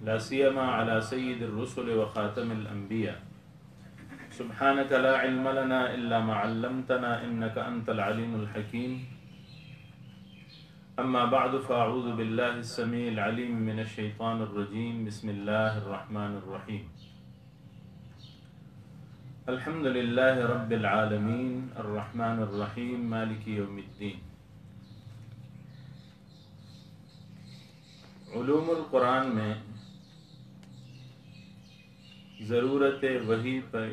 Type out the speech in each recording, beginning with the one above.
لا سيما على سيد الرسل وخاتم الأنبياء. سبحانك لا علم لنا إلا ما علمتنا إنك أنت العليم الحكيم. أما بعد فأعوذ بالله السميع العليم من الشيطان الرجيم. بسم الله الرحمن الرحيم. الحمد لله رب العالمين الرحمن الرحيم مالك يوم الدين. علوم القرآن میں ضرورت وحی پر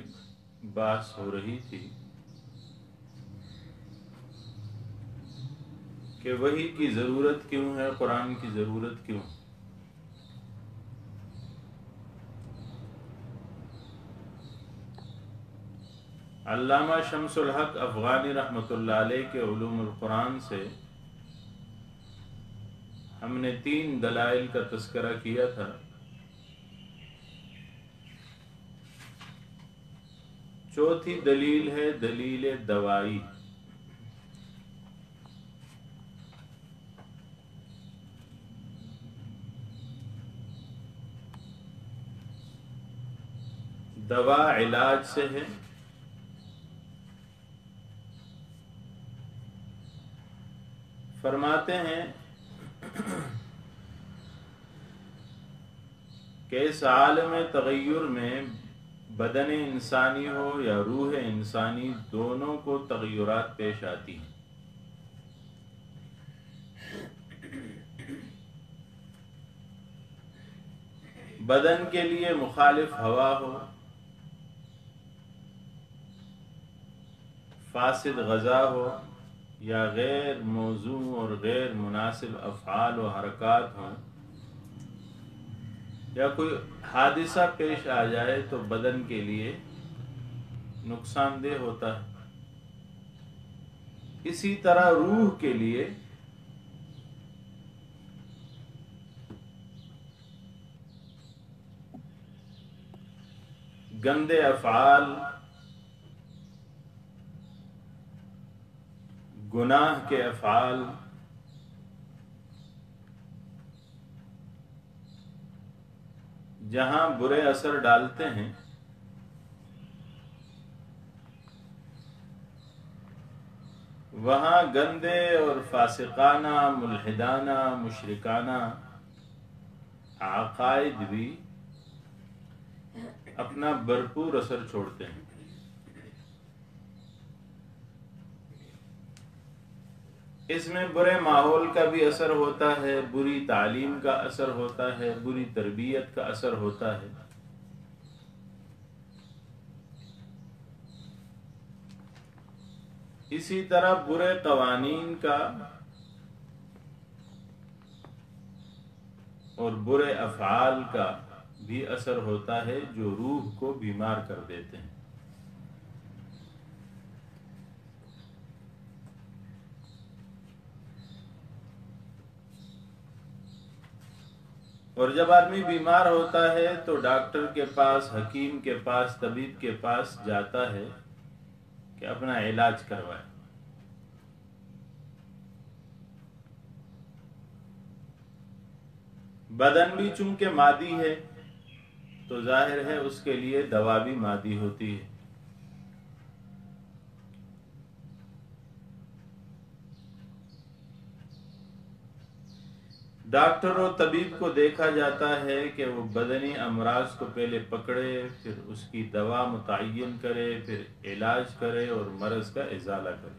بحث ہو رہی تھی کہ وحی کی ضرورت کیوں ہے، قرآن کی ضرورت کیوں. علامہ شمس الحق افغانی رحمۃ اللہ علیہ کے علوم القرآن سے ہم نے 3 دلائل کا تذکرہ کیا تھا. چوتھی دلیل ہے دلیل دوائی. دوا علاج سے ہے، فرماتے ہیں کہ اس عالم تغیر میں بدن انسانی ہو یا روح انسانی، دونوں کو تغیرات پیش آتی ہیں. بدن کے لیے مخالف ہوا ہو، فاسد غذا ہو، یا غیر موزوں اور غیر مناسب افعال و حرکات ہوں، یا کوئی حادثہ پیش آ جائے تو بدن کے لیے نقصان دہ ہوتا ہے. اسی طرح روح کے لیے گندے افعال، گناہ کے افعال، جہاں برے اثر ڈالتے ہیں، وہاں گندے اور فاسقانہ، ملحدانہ، مشرکانہ عقائد بھی اپنا بھرپور اثر چھوڑتے ہیں. اس میں برے ماحول کا بھی اثر ہوتا ہے، بری تعلیم کا اثر ہوتا ہے، بری تربیت کا اثر ہوتا ہے. اسی طرح برے قوانین کا اور برے افعال کا بھی اثر ہوتا ہے جو روح کو بیمار کر دیتے ہیں. اور جب آدمی بیمار ہوتا ہے تو ڈاکٹر کے پاس، حکیم کے پاس، طبیب کے پاس جاتا ہے کہ اپنا علاج کروائے. بدن بھی چونکہ مادی ہے تو ظاہر ہے اس کے لیے دوا بھی مادی ہوتی ہے. ڈاکٹر و طبیب کو دیکھا جاتا ہے کہ وہ بدنی امراض کو پہلے پکڑے، پھر اس کی دوا متعین کرے، پھر علاج کرے اور مرض کا ازالہ کرے.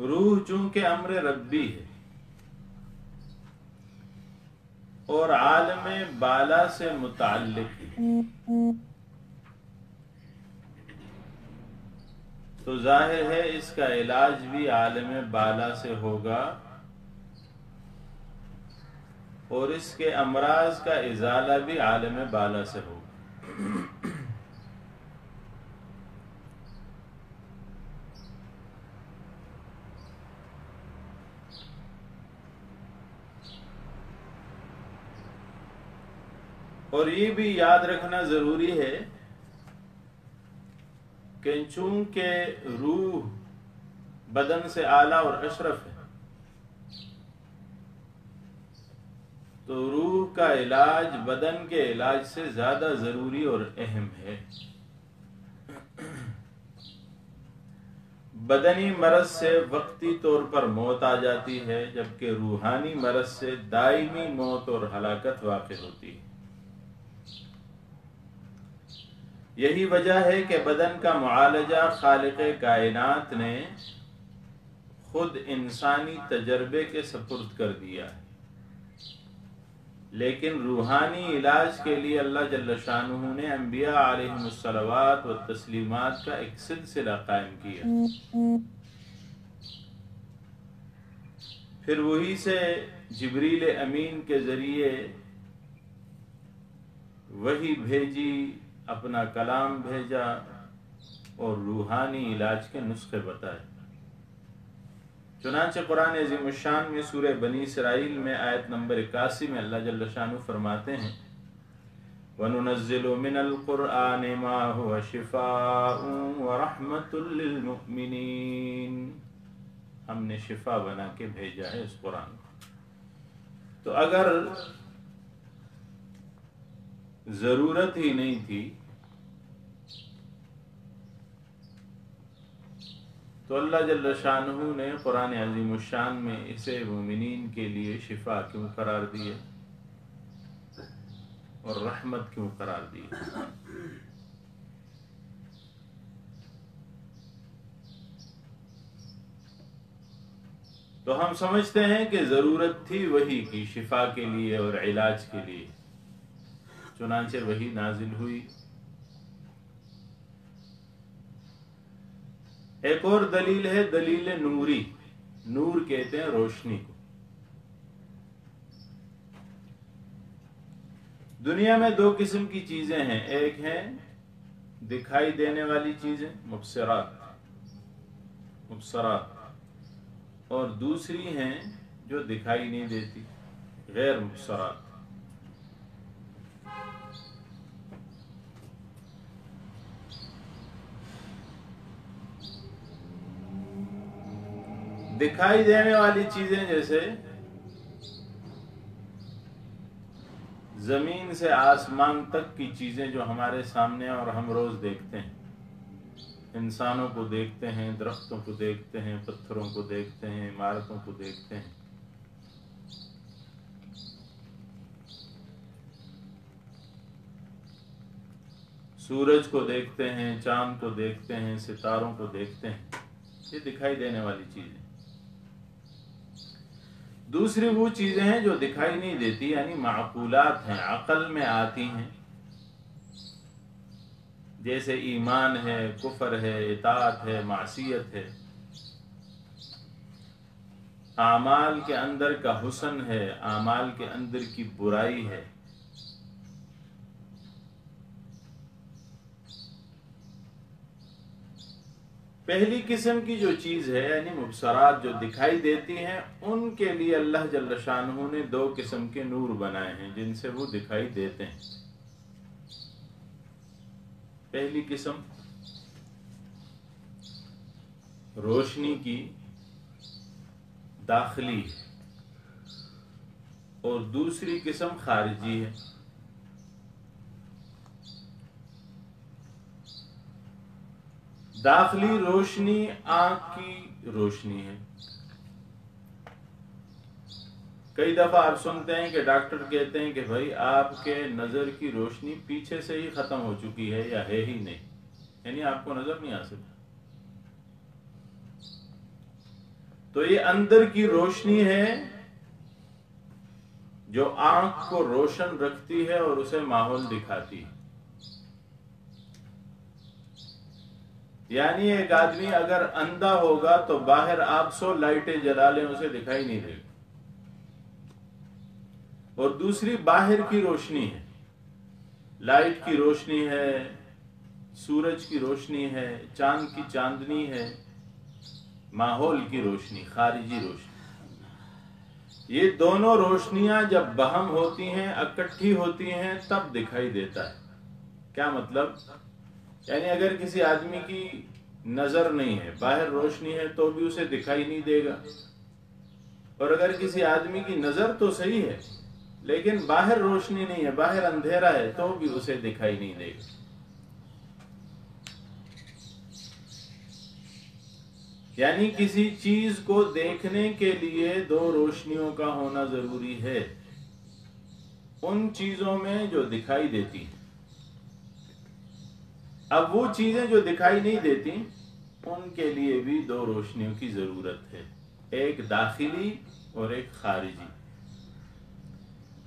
روح چونکہ امر ربی ہے اور عالم بالا سے متعلق ہے، تو ظاہر ہے اس کا علاج بھی عالم بالا سے ہوگا اور اس کے امراض کا ازالہ بھی عالم بالا سے ہوگا. اور یہ بھی یاد رکھنا ضروری ہے کہ چونکہ روح بدن سے اعلیٰ اور اشرف ہے، کا علاج بدن کے علاج سے زیادہ ضروری اور اہم ہے۔ بدنی مرض سے وقتی طور پر موت آ جاتی ہے، جبکہ روحانی مرض سے دائمی موت اور ہلاکت واقع ہوتی ہے۔ یہی وجہ ہے کہ بدن کا معالجہ خالق کائنات نے خود انسانی تجربے کے سپرد کر دیا ہے، لیکن روحانی علاج کے لیے اللہ جل شانہ نے انبیاء علیہم الصلوات و تسلیمات کا ایک سلسلہ قائم کیا۔ پھر وہی سے جبریل امین کے ذریعے وحی بھیجی، اپنا کلام بھیجا اور روحانی علاج کے نسخے بتائے۔ چنانچہ قرآن عظیم الشان میں سورہ بنی اسرائیل میں آیت نمبر 81 میں اللہ جل شانہ فرماتے ہیں وَنُنَزِّلُ مِنَ الْقُرْآنِ مَا هُوَ شِفَاءٌ وَرَحْمَةٌ لِّلْمُؤْمِنِينَ، ہم نے شفا بنا کے بھیجا ہے اس قرآن کو۔ تو اگر ضرورت ہی نہیں تھی تو اللہ جل شانہ نے قرآن عظیم الشان میں اسے مومنین کے لیے شفا کیوں قرار دیے اور رحمت کیوں قرار دیے؟ تو ہم سمجھتے ہیں کہ ضرورت تھی وحی کی شفا کے لیے اور علاج کے لیے، چنانچہ وحی نازل ہوئی۔ ایک اور دلیل ہے دلیل نوری، نور کہتے ہیں روشنی کو۔ دنیا میں دو قسم کی چیزیں ہیں، ایک ہیں دکھائی دینے والی چیزیں مبصرات، اور دوسری ہیں جو دکھائی نہیں دیتی غیر مبصرات۔ دکھائی دینے والی چیزیں جیسے زمین سے آسمان تک کی چیزیں جو ہمارے سامنے اور ہم روز دیکھتے ہیں، انسانوں کو دیکھتے ہیں، درختوں کو دیکھتے ہیں، پتھروں کو دیکھتے ہیں، عمارتوں کو دیکھتے ہیں۔ سورج کو دیکھتے ہیں، چاند کو دیکھتے ہیں، ستاروں کو دیکھتے ہیں، یہ دکھائی دینے والی چیزیں۔ دوسری وہ چیزیں ہیں جو دکھائی نہیں دیتی، یعنی معقولات ہیں، عقل میں آتی ہیں، جیسے ایمان ہے، کفر ہے، اطاعت ہے، معصیت ہے، اعمال کے اندر کا حسن ہے، اعمال کے اندر کی برائی ہے۔ پہلی قسم کی جو چیز ہے یعنی مبصرات جو دکھائی دیتی ہیں، ان کے لیے اللہ جل شانہ نے دو قسم کے نور بنائے ہیں جن سے وہ دکھائی دیتے ہیں۔ پہلی قسم روشنی کی داخلی ہے اور دوسری قسم خارجی ہے۔ داخلی روشنی آنکھ کی روشنی ہے۔ کئی دفعہ آپ سنتے ہیں کہ ڈاکٹر کہتے ہیں کہ بھائی آپ کے نظر کی روشنی پیچھے سے ہی ختم ہو چکی ہے یا ہے ہی نہیں، یعنی آپ کو نظر نہیں آ سکتا۔ تو یہ اندر کی روشنی ہے جو آنکھ کو روشن رکھتی ہے اور اسے ماحول دکھاتی ہے۔ یعنی ایک آدمی اگر اندھا ہوگا تو باہر آپ 100 لائٹیں جلا لیں اسے دکھائی نہیں دے گا۔ اور دوسری باہر کی روشنی ہے، لائٹ کی روشنی ہے، سورج کی روشنی ہے، چاند کی چاندنی ہے، ماحول کی روشنی، خارجی روشنی۔ یہ دونوں روشنیاں جب بہم ہوتی ہیں، اکٹھی ہوتی ہیں، تب دکھائی دیتا ہے۔ کیا مطلب؟ یعنی اگر کسی آدمی کی نظر نہیں ہے، باہر روشنی ہے تو بھی اسے دکھائی نہیں دے گا، اور اگر کسی آدمی کی نظر تو صحیح ہے لیکن باہر روشنی نہیں ہے، باہر اندھیرا ہے تو بھی اسے دکھائی نہیں دے گا۔ یعنی کسی چیز کو دیکھنے کے لیے دو روشنیوں کا ہونا ضروری ہے، ان چیزوں میں جو دکھائی دیتی ہیں۔ اب وہ چیزیں جو دکھائی نہیں دیتی ان کے لیے بھی دو روشنیوں کی ضرورت ہے، ایک داخلی اور ایک خارجی۔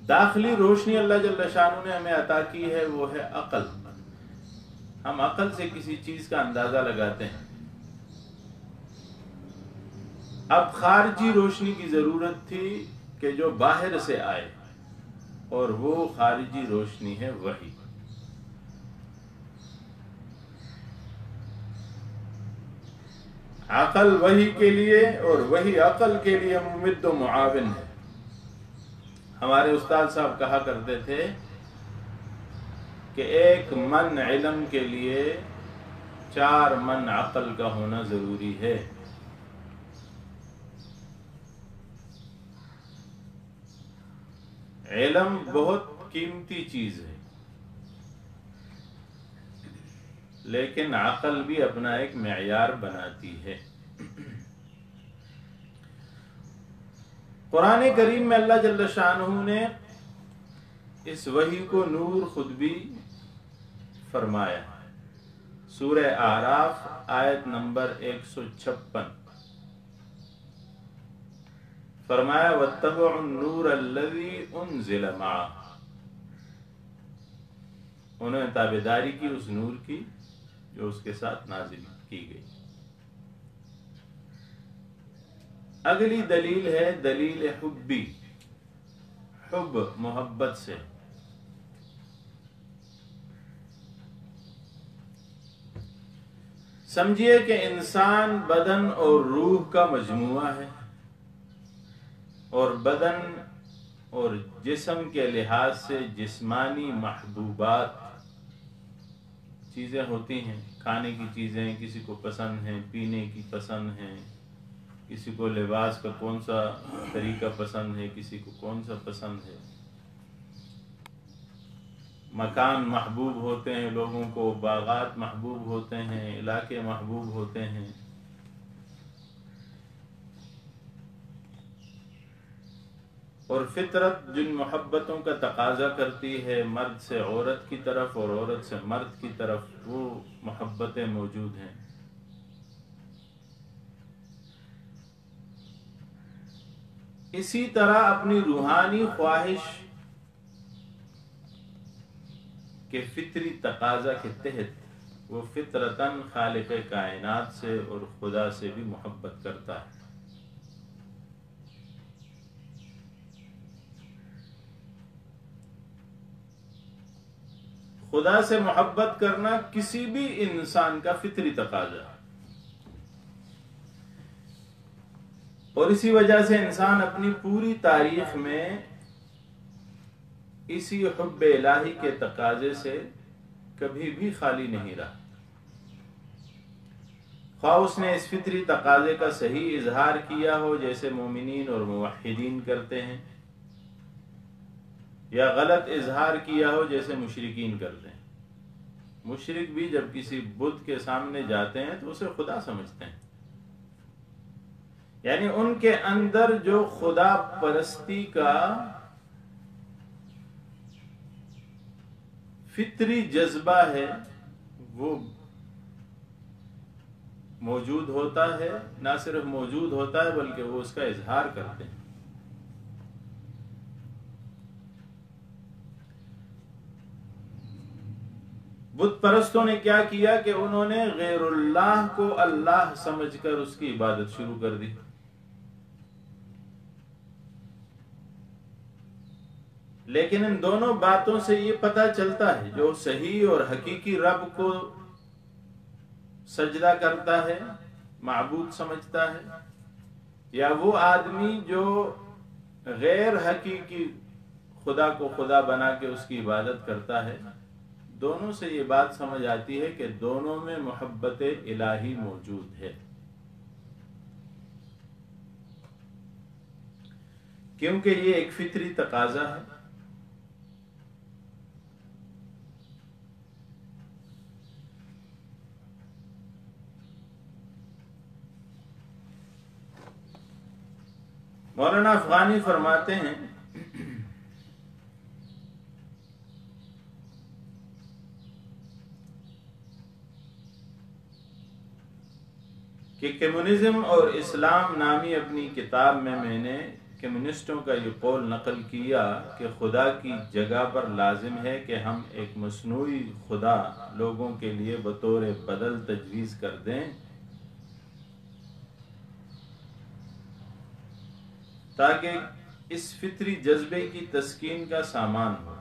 داخلی روشنی اللہ جل شانہ نے ہمیں عطا کی ہے، وہ ہے عقل۔ ہم عقل سے کسی چیز کا اندازہ لگاتے ہیں۔ اب خارجی روشنی کی ضرورت تھی کہ جو باہر سے آئے، اور وہ خارجی روشنی ہے وحی۔ عقل وحی کے لیے اور وحی عقل کے لیے ممد و معاون ہے۔ ہمارے استاد صاحب کہا کرتے تھے کہ ایک من علم کے لیے 4 من عقل کا ہونا ضروری ہے۔ علم بہت قیمتی چیز ہے، لیکن عقل بھی اپنا ایک معیار بناتی ہے۔ قرآن کریم میں اللہ جل شانہ نے اس وحی کو نور خود بھی فرمایا۔ سورہ اعراف آیت نمبر 156 فرمایا وَاتَّبَعُوا النُّورَ الَّذِي أُنزِلَ مَعَهُ، انہوں نے تابعداری کی اس نور کی جو اس کے ساتھ نازل کی گئی۔ اگلی دلیل ہے دلیل حبی، حب محبت سے۔ سمجھیے کہ انسان بدن اور روح کا مجموعہ ہے، اور بدن اور جسم کے لحاظ سے جسمانی محبوبات چیزیں ہوتی ہیں، کھانے کی چیزیں کسی کو پسند ہیں، پینے کی پسند ہیں، کسی کو لباس کا کون سا طریقہ پسند ہے، کسی کو کون سا پسند ہے، مکان محبوب ہوتے ہیں لوگوں کو، باغات محبوب ہوتے ہیں، علاقے محبوب ہوتے ہیں۔ اور فطرت جن محبتوں کا تقاضا کرتی ہے مرد سے عورت کی طرف اور عورت سے مرد کی طرف، وہ محبتیں موجود ہیں۔ اسی طرح اپنی روحانی خواہش کے فطری تقاضا کے تحت وہ فطرتاً خالق کائنات سے اور خدا سے بھی محبت کرتا ہے۔ خدا سے محبت کرنا کسی بھی انسان کا فطری تقاضا ہے، اور اسی وجہ سے انسان اپنی پوری تاریخ میں اسی حب الہی کے تقاضے سے کبھی بھی خالی نہیں رہا۔ خواہ اس نے اس فطری تقاضے کا صحیح اظہار کیا ہو جیسے مومنین اور موحدین کرتے ہیں، یا غلط اظہار کیا ہو جیسے مشرکین کرتے ہیں۔ مشرک بھی جب کسی بت کے سامنے جاتے ہیں تو اسے خدا سمجھتے ہیں، یعنی ان کے اندر جو خدا پرستی کا فطری جذبہ ہے وہ موجود ہوتا ہے، نہ صرف موجود ہوتا ہے بلکہ وہ اس کا اظہار کرتے ہیں۔ بت پرستوں نے کیا کیا کہ انہوں نے غیر اللہ کو اللہ سمجھ کر اس کی عبادت شروع کر دی۔ لیکن ان دونوں باتوں سے یہ پتہ چلتا ہے جو صحیح اور حقیقی رب کو سجدہ کرتا ہے، معبود سمجھتا ہے، یا وہ آدمی جو غیر حقیقی خدا کو خدا بنا کے اس کی عبادت کرتا ہے، دونوں سے یہ بات سمجھ آتی ہے کہ دونوں میں محبت الہی موجود ہے، کیونکہ یہ ایک فطری تقاضا ہے۔ مولانا افغانی فرماتے ہیں کہ کمیونزم اور اسلام نامی اپنی کتاب میں نے کمیونسٹوں کا یہ قول نقل کیا کہ خدا کی جگہ پر لازم ہے کہ ہم ایک مصنوعی خدا لوگوں کے لیے بطور بدل تجویز کر دیں تاکہ اس فطری جذبے کی تسکین کا سامان ہو۔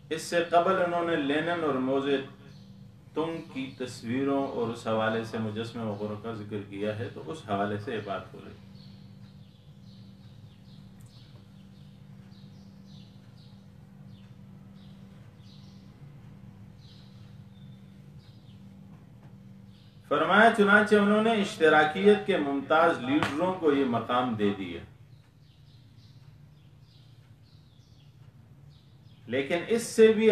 اس سے قبل انہوں نے لینن اور موزے تنگ کی تصویروں اور اس حوالے سے مجسمے وغیرہ کا ذکر کیا ہے، تو اس حوالے سے یہ بات ہو رہی۔ فرمایا چنانچہ انہوں نے اشتراکیت کے ممتاز لیڈروں کو یہ مقام دے دیا، لیکن اس سے بھی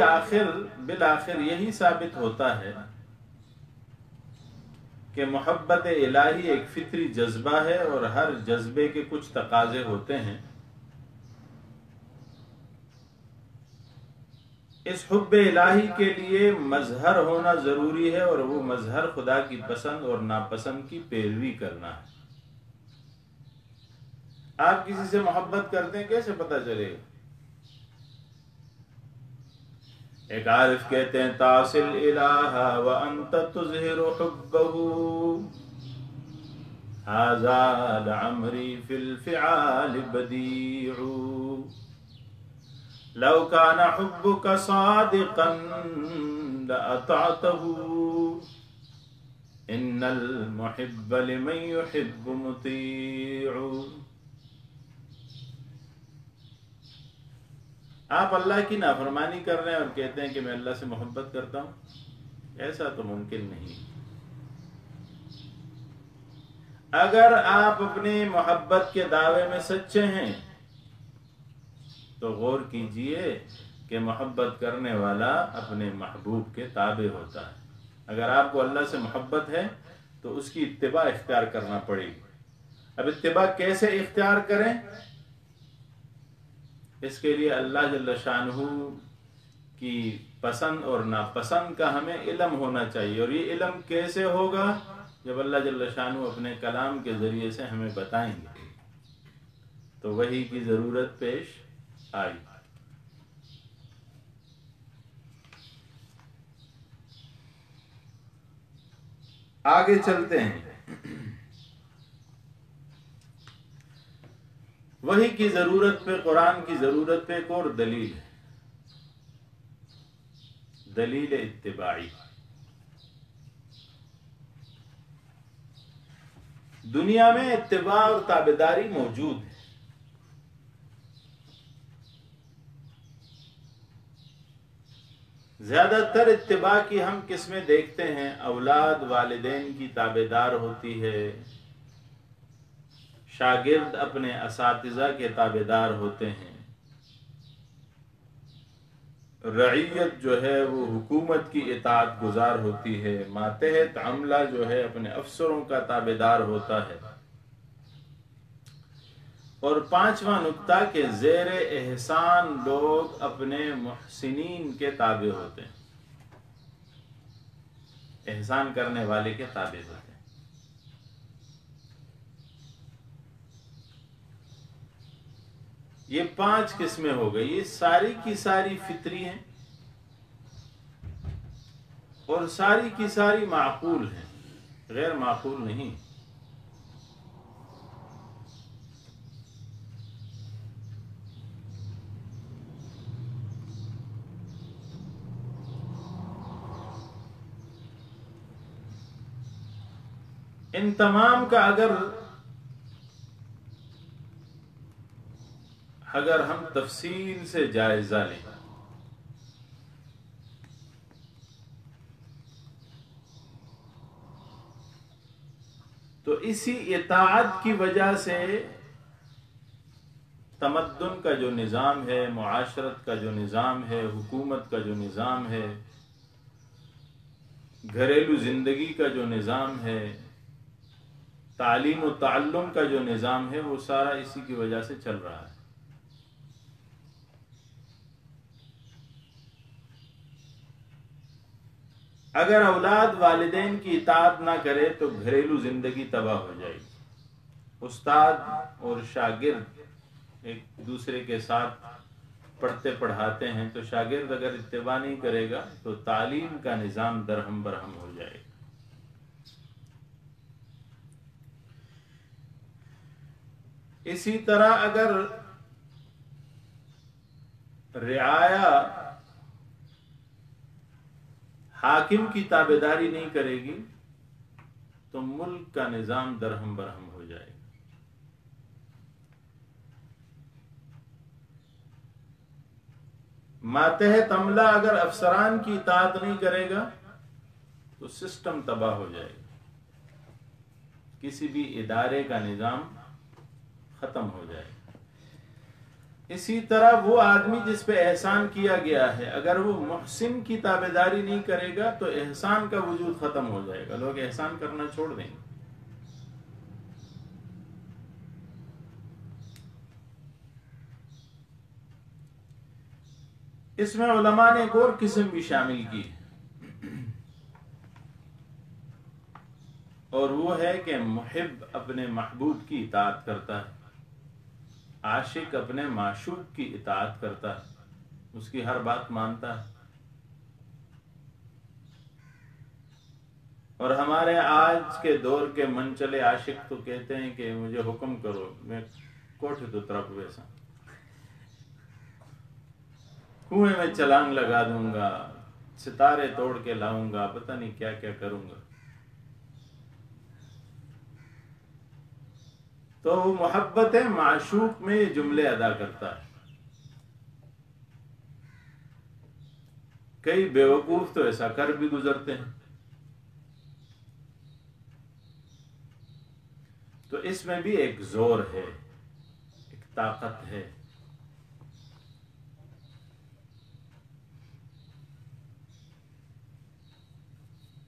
بالآخر یہی ثابت ہوتا ہے کہ محبت الہی ایک فطری جذبہ ہے اور ہر جذبے کے کچھ تقاضے ہوتے ہیں۔ اس حب الہی کے لیے مظہر ہونا ضروری ہے، اور وہ مظہر خدا کی پسند اور ناپسند کی پیروی کرنا ہے۔ آپ کسی سے محبت کرتے ہیں، کیسے پتہ چلے گا؟ ایک عارف کہتے ہیں تاصل الہ وانت تظہر حبہ ھذا لعمری فی الفعال بدیع لو کان حبک صادقا لأطعتہ ان المحب لمن يحب مطیع۔ آپ اللہ کی نافرمانی کر رہے ہیں اور کہتے ہیں کہ میں اللہ سے محبت کرتا ہوں، ایسا تو ممکن نہیں۔ اگر آپ اپنی محبت کے دعوے میں سچے ہیں تو غور کیجئے کہ محبت کرنے والا اپنے محبوب کے تابع ہوتا ہے۔ اگر آپ کو اللہ سے محبت ہے تو اس کی اتباع اختیار کرنا پڑے گی۔ اب اتباع کیسے اختیار کریں؟ اس کے لیے اللہ جل شانہ کی پسند اور ناپسند کا ہمیں علم ہونا چاہیے، اور یہ علم کیسے ہوگا؟ جب اللہ جل شانہ اپنے کلام کے ذریعے سے ہمیں بتائیں گے تو وحی کی ضرورت پیش آئی۔ آگے چلتے ہیں۔ وحی کی ضرورت پہ، قرآن کی ضرورت پہ ایک اور دلیل ہے، دلیل اتباعی۔ دنیا میں اتباع اور تابعداری موجود ہے، زیادہ تر اتباع کی ہم قسمیں دیکھتے ہیں۔ اولاد والدین کی تابعدار ہوتی ہے، شاگرد اپنے اساتذہ کے تابعدار ہوتے ہیں، رعیت جو ہے وہ حکومت کی اطاعت گزار ہوتی ہے، ماتحت عملہ جو ہے اپنے افسروں کا تابعدار ہوتا ہے، اور پانچواں نقطہ کہ زیر احسان لوگ اپنے محسنین کے تابع ہوتے ہیں، احسان کرنے والے کے تابع ہوتے ہیں۔ یہ 5 قسمیں ہو گئی، یہ ساری کی ساری فطری ہیں اور ساری کی ساری معقول ہیں، غیر معقول نہیں۔ ان تمام کا اگر ہم تفصیل سے جائزہ لیں تو اسی اطاعت کی وجہ سے تمدن کا جو نظام ہے، معاشرت کا جو نظام ہے، حکومت کا جو نظام ہے، گھریلو زندگی کا جو نظام ہے، تعلیم و تعلم کا جو نظام ہے وہ سارا اسی کی وجہ سے چل رہا ہے۔ اگر اولاد والدین کی اطاعت نہ کرے تو گھریلو زندگی تباہ ہو جائے گی۔ استاد اور شاگرد ایک دوسرے کے ساتھ پڑھتے پڑھاتے ہیں، تو شاگرد اگر اتباع نہیں کرے گا تو تعلیم کا نظام درہم برہم ہو جائے گا۔ اسی طرح اگر رعایا حاکم کی تابعداری نہیں کرے گی تو ملک کا نظام درہم برہم ہو جائے گا۔ ماتحت عملہ اگر افسران کی اطاعت نہیں کرے گا تو سسٹم تباہ ہو جائے گا، کسی بھی ادارے کا نظام ختم ہو جائے گا۔ اسی طرح وہ آدمی جس پہ احسان کیا گیا ہے اگر وہ محسن کی تابعداری نہیں کرے گا تو احسان کا وجود ختم ہو جائے گا، لوگ احسان کرنا چھوڑ دیں گے۔ اس میں علماء نے ایک اور قسم بھی شامل کی ہے، اور وہ ہے کہ محب اپنے محبوب کی اطاعت کرتا ہے، عاشق اپنے معشوق کی اطاعت کرتا ہے، اس کی ہر بات مانتا ہے۔ اور ہمارے آج کے دور کے منچلے عاشق تو کہتے ہیں کہ مجھے حکم کرو، میں کوٹھ تو طرف ویسا کنویں میں چھلانگ لگا دوں گا، ستارے توڑ کے لاؤں گا، پتہ نہیں کیا کیا کروں گا۔ تو وہ محبت معشوق میں یہ جملے ادا کرتا ہے۔ کئی بیوقوف تو ایسا کر بھی گزرتے ہیں۔ تو اس میں بھی ایک زور ہے، ایک طاقت ہے۔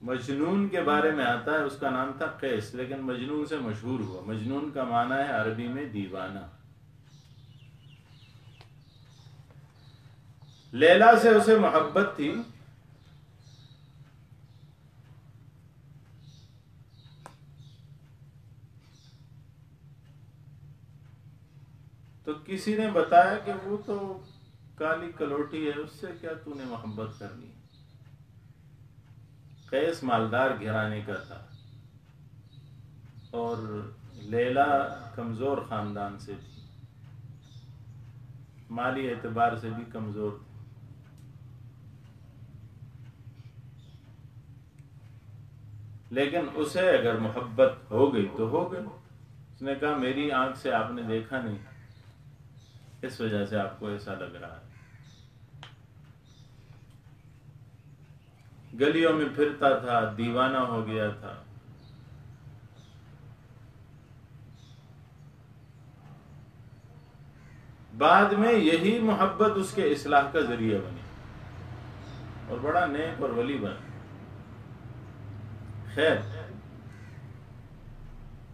مجنون کے بارے میں آتا ہے، اس کا نام تھا قیس، لیکن مجنون سے مشہور ہوا۔ مجنون کا معنی ہے عربی میں دیوانہ۔ لیلا سے اسے محبت تھی، تو کسی نے بتایا کہ وہ تو کالی کلوٹی ہے، اس سے کیا تو نے محبت کرنی ہے۔ قیس مالدار گھرانے کا تھا اور لیلا کمزور خاندان سے تھی، مالی اعتبار سے بھی کمزور تھی۔ لیکن اسے اگر محبت ہو گئی تو ہو گئی۔ اس نے کہا میری آنکھ سے آپ نے دیکھا نہیں، اس وجہ سے آپ کو ایسا لگ رہا ہے۔ گلیوں میں پھرتا تھا، دیوانہ ہو گیا تھا۔ بعد میں یہی محبت اس کے اصلاح کا ذریعہ بنی اور بڑا نیک اور ولی بنا۔ خیر،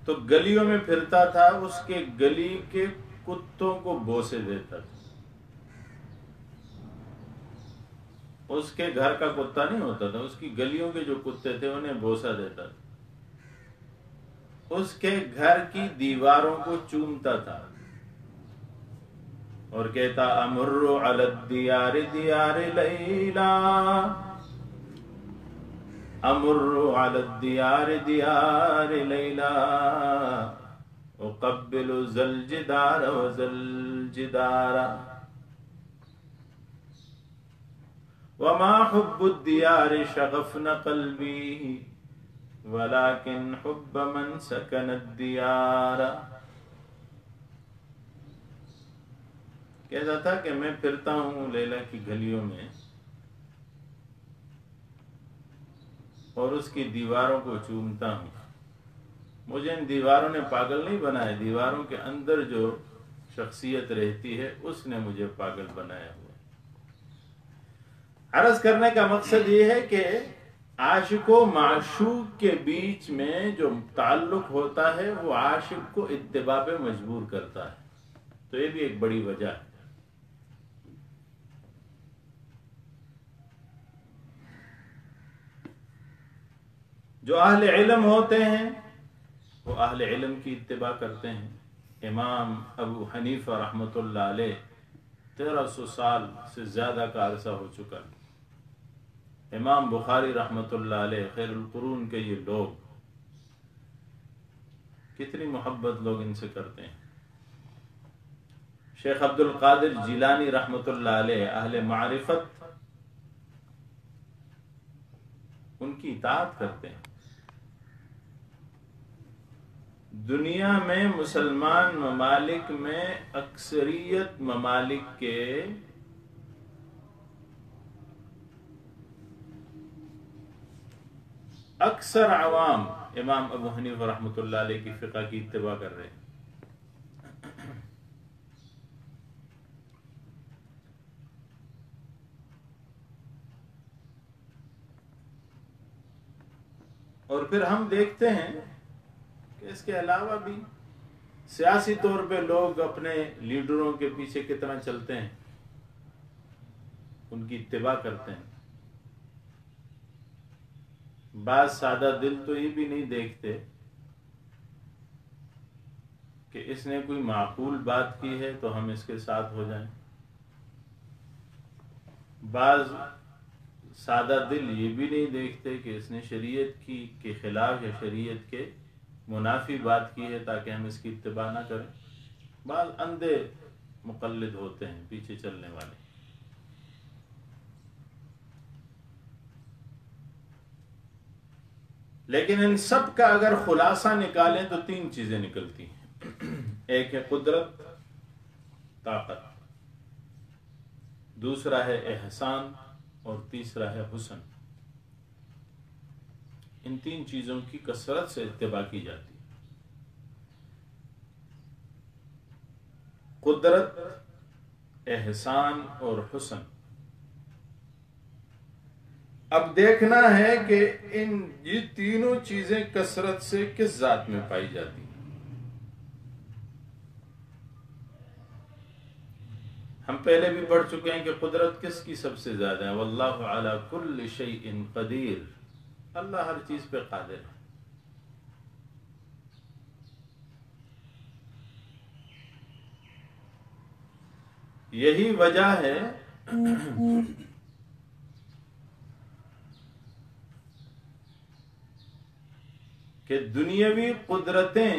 تو گلیوں میں پھرتا تھا، اس کے گلی کے کتوں کو بوسے دیتا تھا۔ اس کے گھر کا کتا نہیں ہوتا تھا، اس کی گلیوں کے جو کتے تھے انہیں بوسا دیتا تھا۔ اس کے گھر کی دیواروں کو چومتا تھا اور کہتا امر علی الدیار دیار لیلا، امر علی الدیار دیار لیلا، اقبل ذا الجدار وذا الجدار، وما حب الدیار شغفن قلبی ولكن حب من سكن الدیار۔ کہتا تھا کہ میں پھرتا ہوں لیلا کی گلیوں میں اور اس کی دیواروں کو چومتا ہوں۔ مجھے ان دیواروں نے پاگل نہیں بنایا، دیواروں کے اندر جو شخصیت رہتی ہے اس نے مجھے پاگل بنایا ہوا۔ عرض کرنے کا مقصد یہ ہے کہ عاشق و معشوق کے بیچ میں جو تعلق ہوتا ہے وہ عاشق کو اتباع پہ مجبور کرتا ہے. تو یہ بھی ایک بڑی وجہ ہے. جو اہل علم ہوتے ہیں وہ اہل علم کی اتباع کرتے ہیں. امام ابو حنیفہ رحمۃ اللہ علیہ 1300 سال سے زیادہ کا عرصہ ہو چکا. امام بخاری رحمۃ اللہ علیہ خیر القرون کے یہ لوگ کتنی محبت لوگ ان سے کرتے ہیں. شیخ عبد القادر جیلانی رحمۃ اللہ علیہ اہل معرفت ان کی اطاعت کرتے ہیں. دنیا میں مسلمان ممالک میں اکثریت ممالک کے اکثر عوام امام ابو حنیفہ رحمۃ اللہ علیہ کی فقہ کی اتباع کر رہے ہیں. اور پھر ہم دیکھتے ہیں کہ اس کے علاوہ بھی سیاسی طور پہ لوگ اپنے لیڈروں کے پیچھے کتنا چلتے ہیں، ان کی اتباع کرتے ہیں. بعض سادہ دل تو یہ بھی نہیں دیکھتے کہ اس نے کوئی معقول بات کی ہے تو ہم اس کے ساتھ ہو جائیں. بعض سادہ دل یہ بھی نہیں دیکھتے کہ اس نے شریعت کی کے خلاف یا شریعت کے منافی بات کی ہے تاکہ ہم اس کی اتباع نہ کریں. بعض اندھے مقلد ہوتے ہیں، پیچھے چلنے والے. لیکن ان سب کا اگر خلاصہ نکالیں تو 3 چیزیں نکلتی ہیں. ایک ہے قدرت، طاقت، دوسرا ہے احسان اور تیسرا ہے حسن. ان 3 چیزوں کی کثرت سے اتباع کی جاتی ہے. قدرت، احسان اور حسن. اب دیکھنا ہے کہ یہ تینوں چیزیں کثرت سے کس ذات میں پائی جاتی ہیں. ہم پہلے بھی پڑھ چکے ہیں کہ قدرت کس کی سب سے زیادہ ہے. واللہ علی کل شیء قدیر. اللہ ہر چیز پہ قادر ہے. یہی وجہ ہے کہ دنیاوی قدرتیں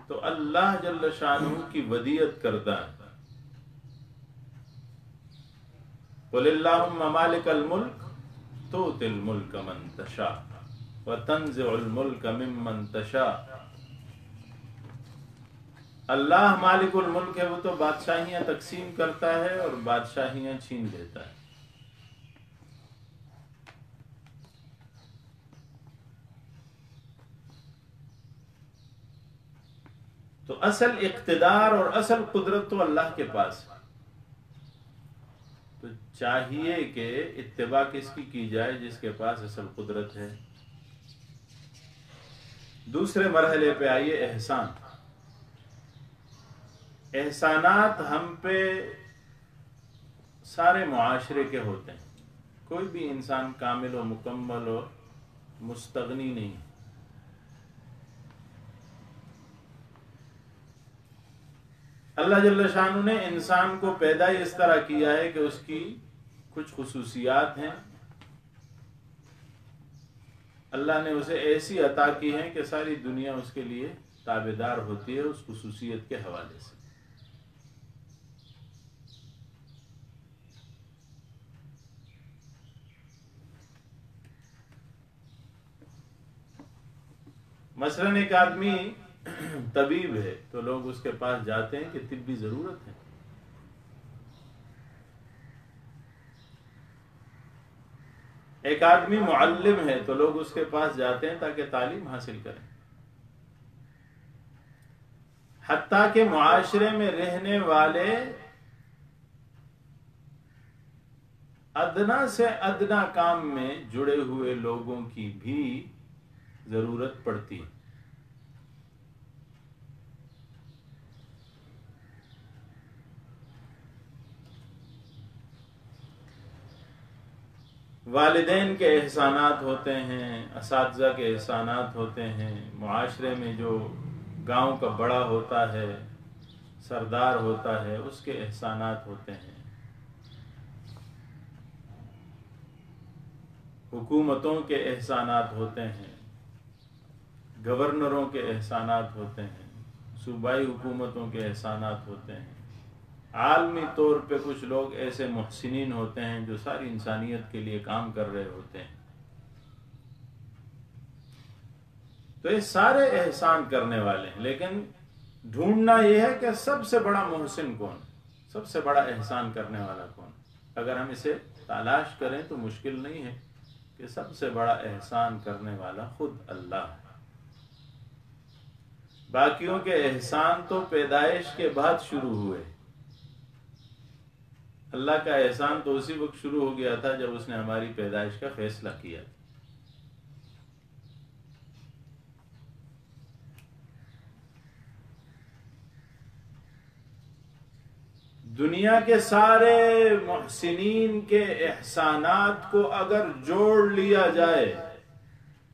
تو اللہ جل شانہ کی ودیعت کرتا ہے. قل اللہم مالک الملک تؤتی الملک من تشاء وتنزع الملک ممن تشاء. اللہ مالک الملک ہے، وہ تو بادشاہیاں تقسیم کرتا ہے اور بادشاہیاں چھین لیتا ہے. تو اصل اقتدار اور اصل قدرت تو اللہ کے پاس ہے. تو چاہیے کہ اتباع کس کی جائے؟ جس کے پاس اصل قدرت ہے. دوسرے مرحلے پہ آئیے، احسان. احسانات ہم پہ سارے معاشرے کے ہوتے ہیں. کوئی بھی انسان کامل و مکمل و مستغنی نہیں. اللہ جل شانہ نے انسان کو پیدا ہی اس طرح کیا ہے کہ اس کی کچھ خصوصیات ہیں. اللہ نے اسے ایسی عطا کی ہیں کہ ساری دنیا اس کے لیے تابعدار ہوتی ہے اس خصوصیت کے حوالے سے. مثلا ایک آدمی طبیب ہے تو لوگ اس کے پاس جاتے ہیں کہ طبی ضرورت ہے. ایک آدمی معلم ہے تو لوگ اس کے پاس جاتے ہیں تاکہ تعلیم حاصل کریں. حتیٰ کہ معاشرے میں رہنے والے ادنا سے ادنا کام میں جڑے ہوئے لوگوں کی بھی ضرورت پڑتی ہے. والدین کے احسانات ہوتے ہیں، اساتذہ کے احسانات ہوتے ہیں، معاشرے میں جو گاؤں کا بڑا ہوتا ہے، سردار ہوتا ہے، اس کے احسانات ہوتے ہیں، حکومتوں کے احسانات ہوتے ہیں، گورنروں کے احسانات ہوتے ہیں، صوبائی حکومتوں کے احسانات ہوتے ہیں. عالمی طور پہ کچھ لوگ ایسے محسنین ہوتے ہیں جو ساری انسانیت کے لیے کام کر رہے ہوتے ہیں. تو یہ سارے احسان کرنے والے ہیں، لیکن ڈھونڈنا یہ ہے کہ سب سے بڑا محسن کون، سب سے بڑا احسان کرنے والا کون. اگر ہم اسے تلاش کریں تو مشکل نہیں ہے کہ سب سے بڑا احسان کرنے والا خود اللہ ہے. باقیوں کے احسان تو پیدائش کے بعد شروع ہوئے. اللہ کا احسان تو اسی وقت شروع ہو گیا تھا جب اس نے ہماری پیدائش کا فیصلہ کیا. دنیا کے سارے محسنین کے احسانات کو اگر جوڑ لیا جائے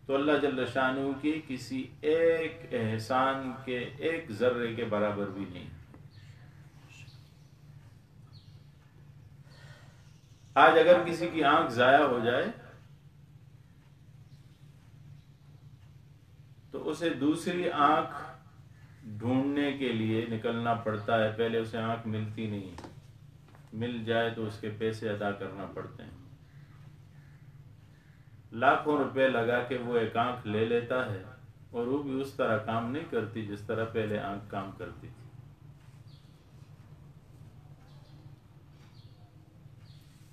تو اللہ جل شانہ کی کسی ایک احسان کے ایک ذرے کے برابر بھی نہیں. آج اگر کسی کی آنکھ ضائع ہو جائے تو اسے دوسری آنکھ ڈھونڈنے کے لیے نکلنا پڑتا ہے. پہلے اسے آنکھ ملتی نہیں، مل جائے تو اس کے پیسے ادا کرنا پڑتے ہیں. لاکھوں روپے لگا کے وہ ایک آنکھ لے لیتا ہے اور وہ بھی اس طرح کام نہیں کرتی جس طرح پہلے آنکھ کام کرتی تھی.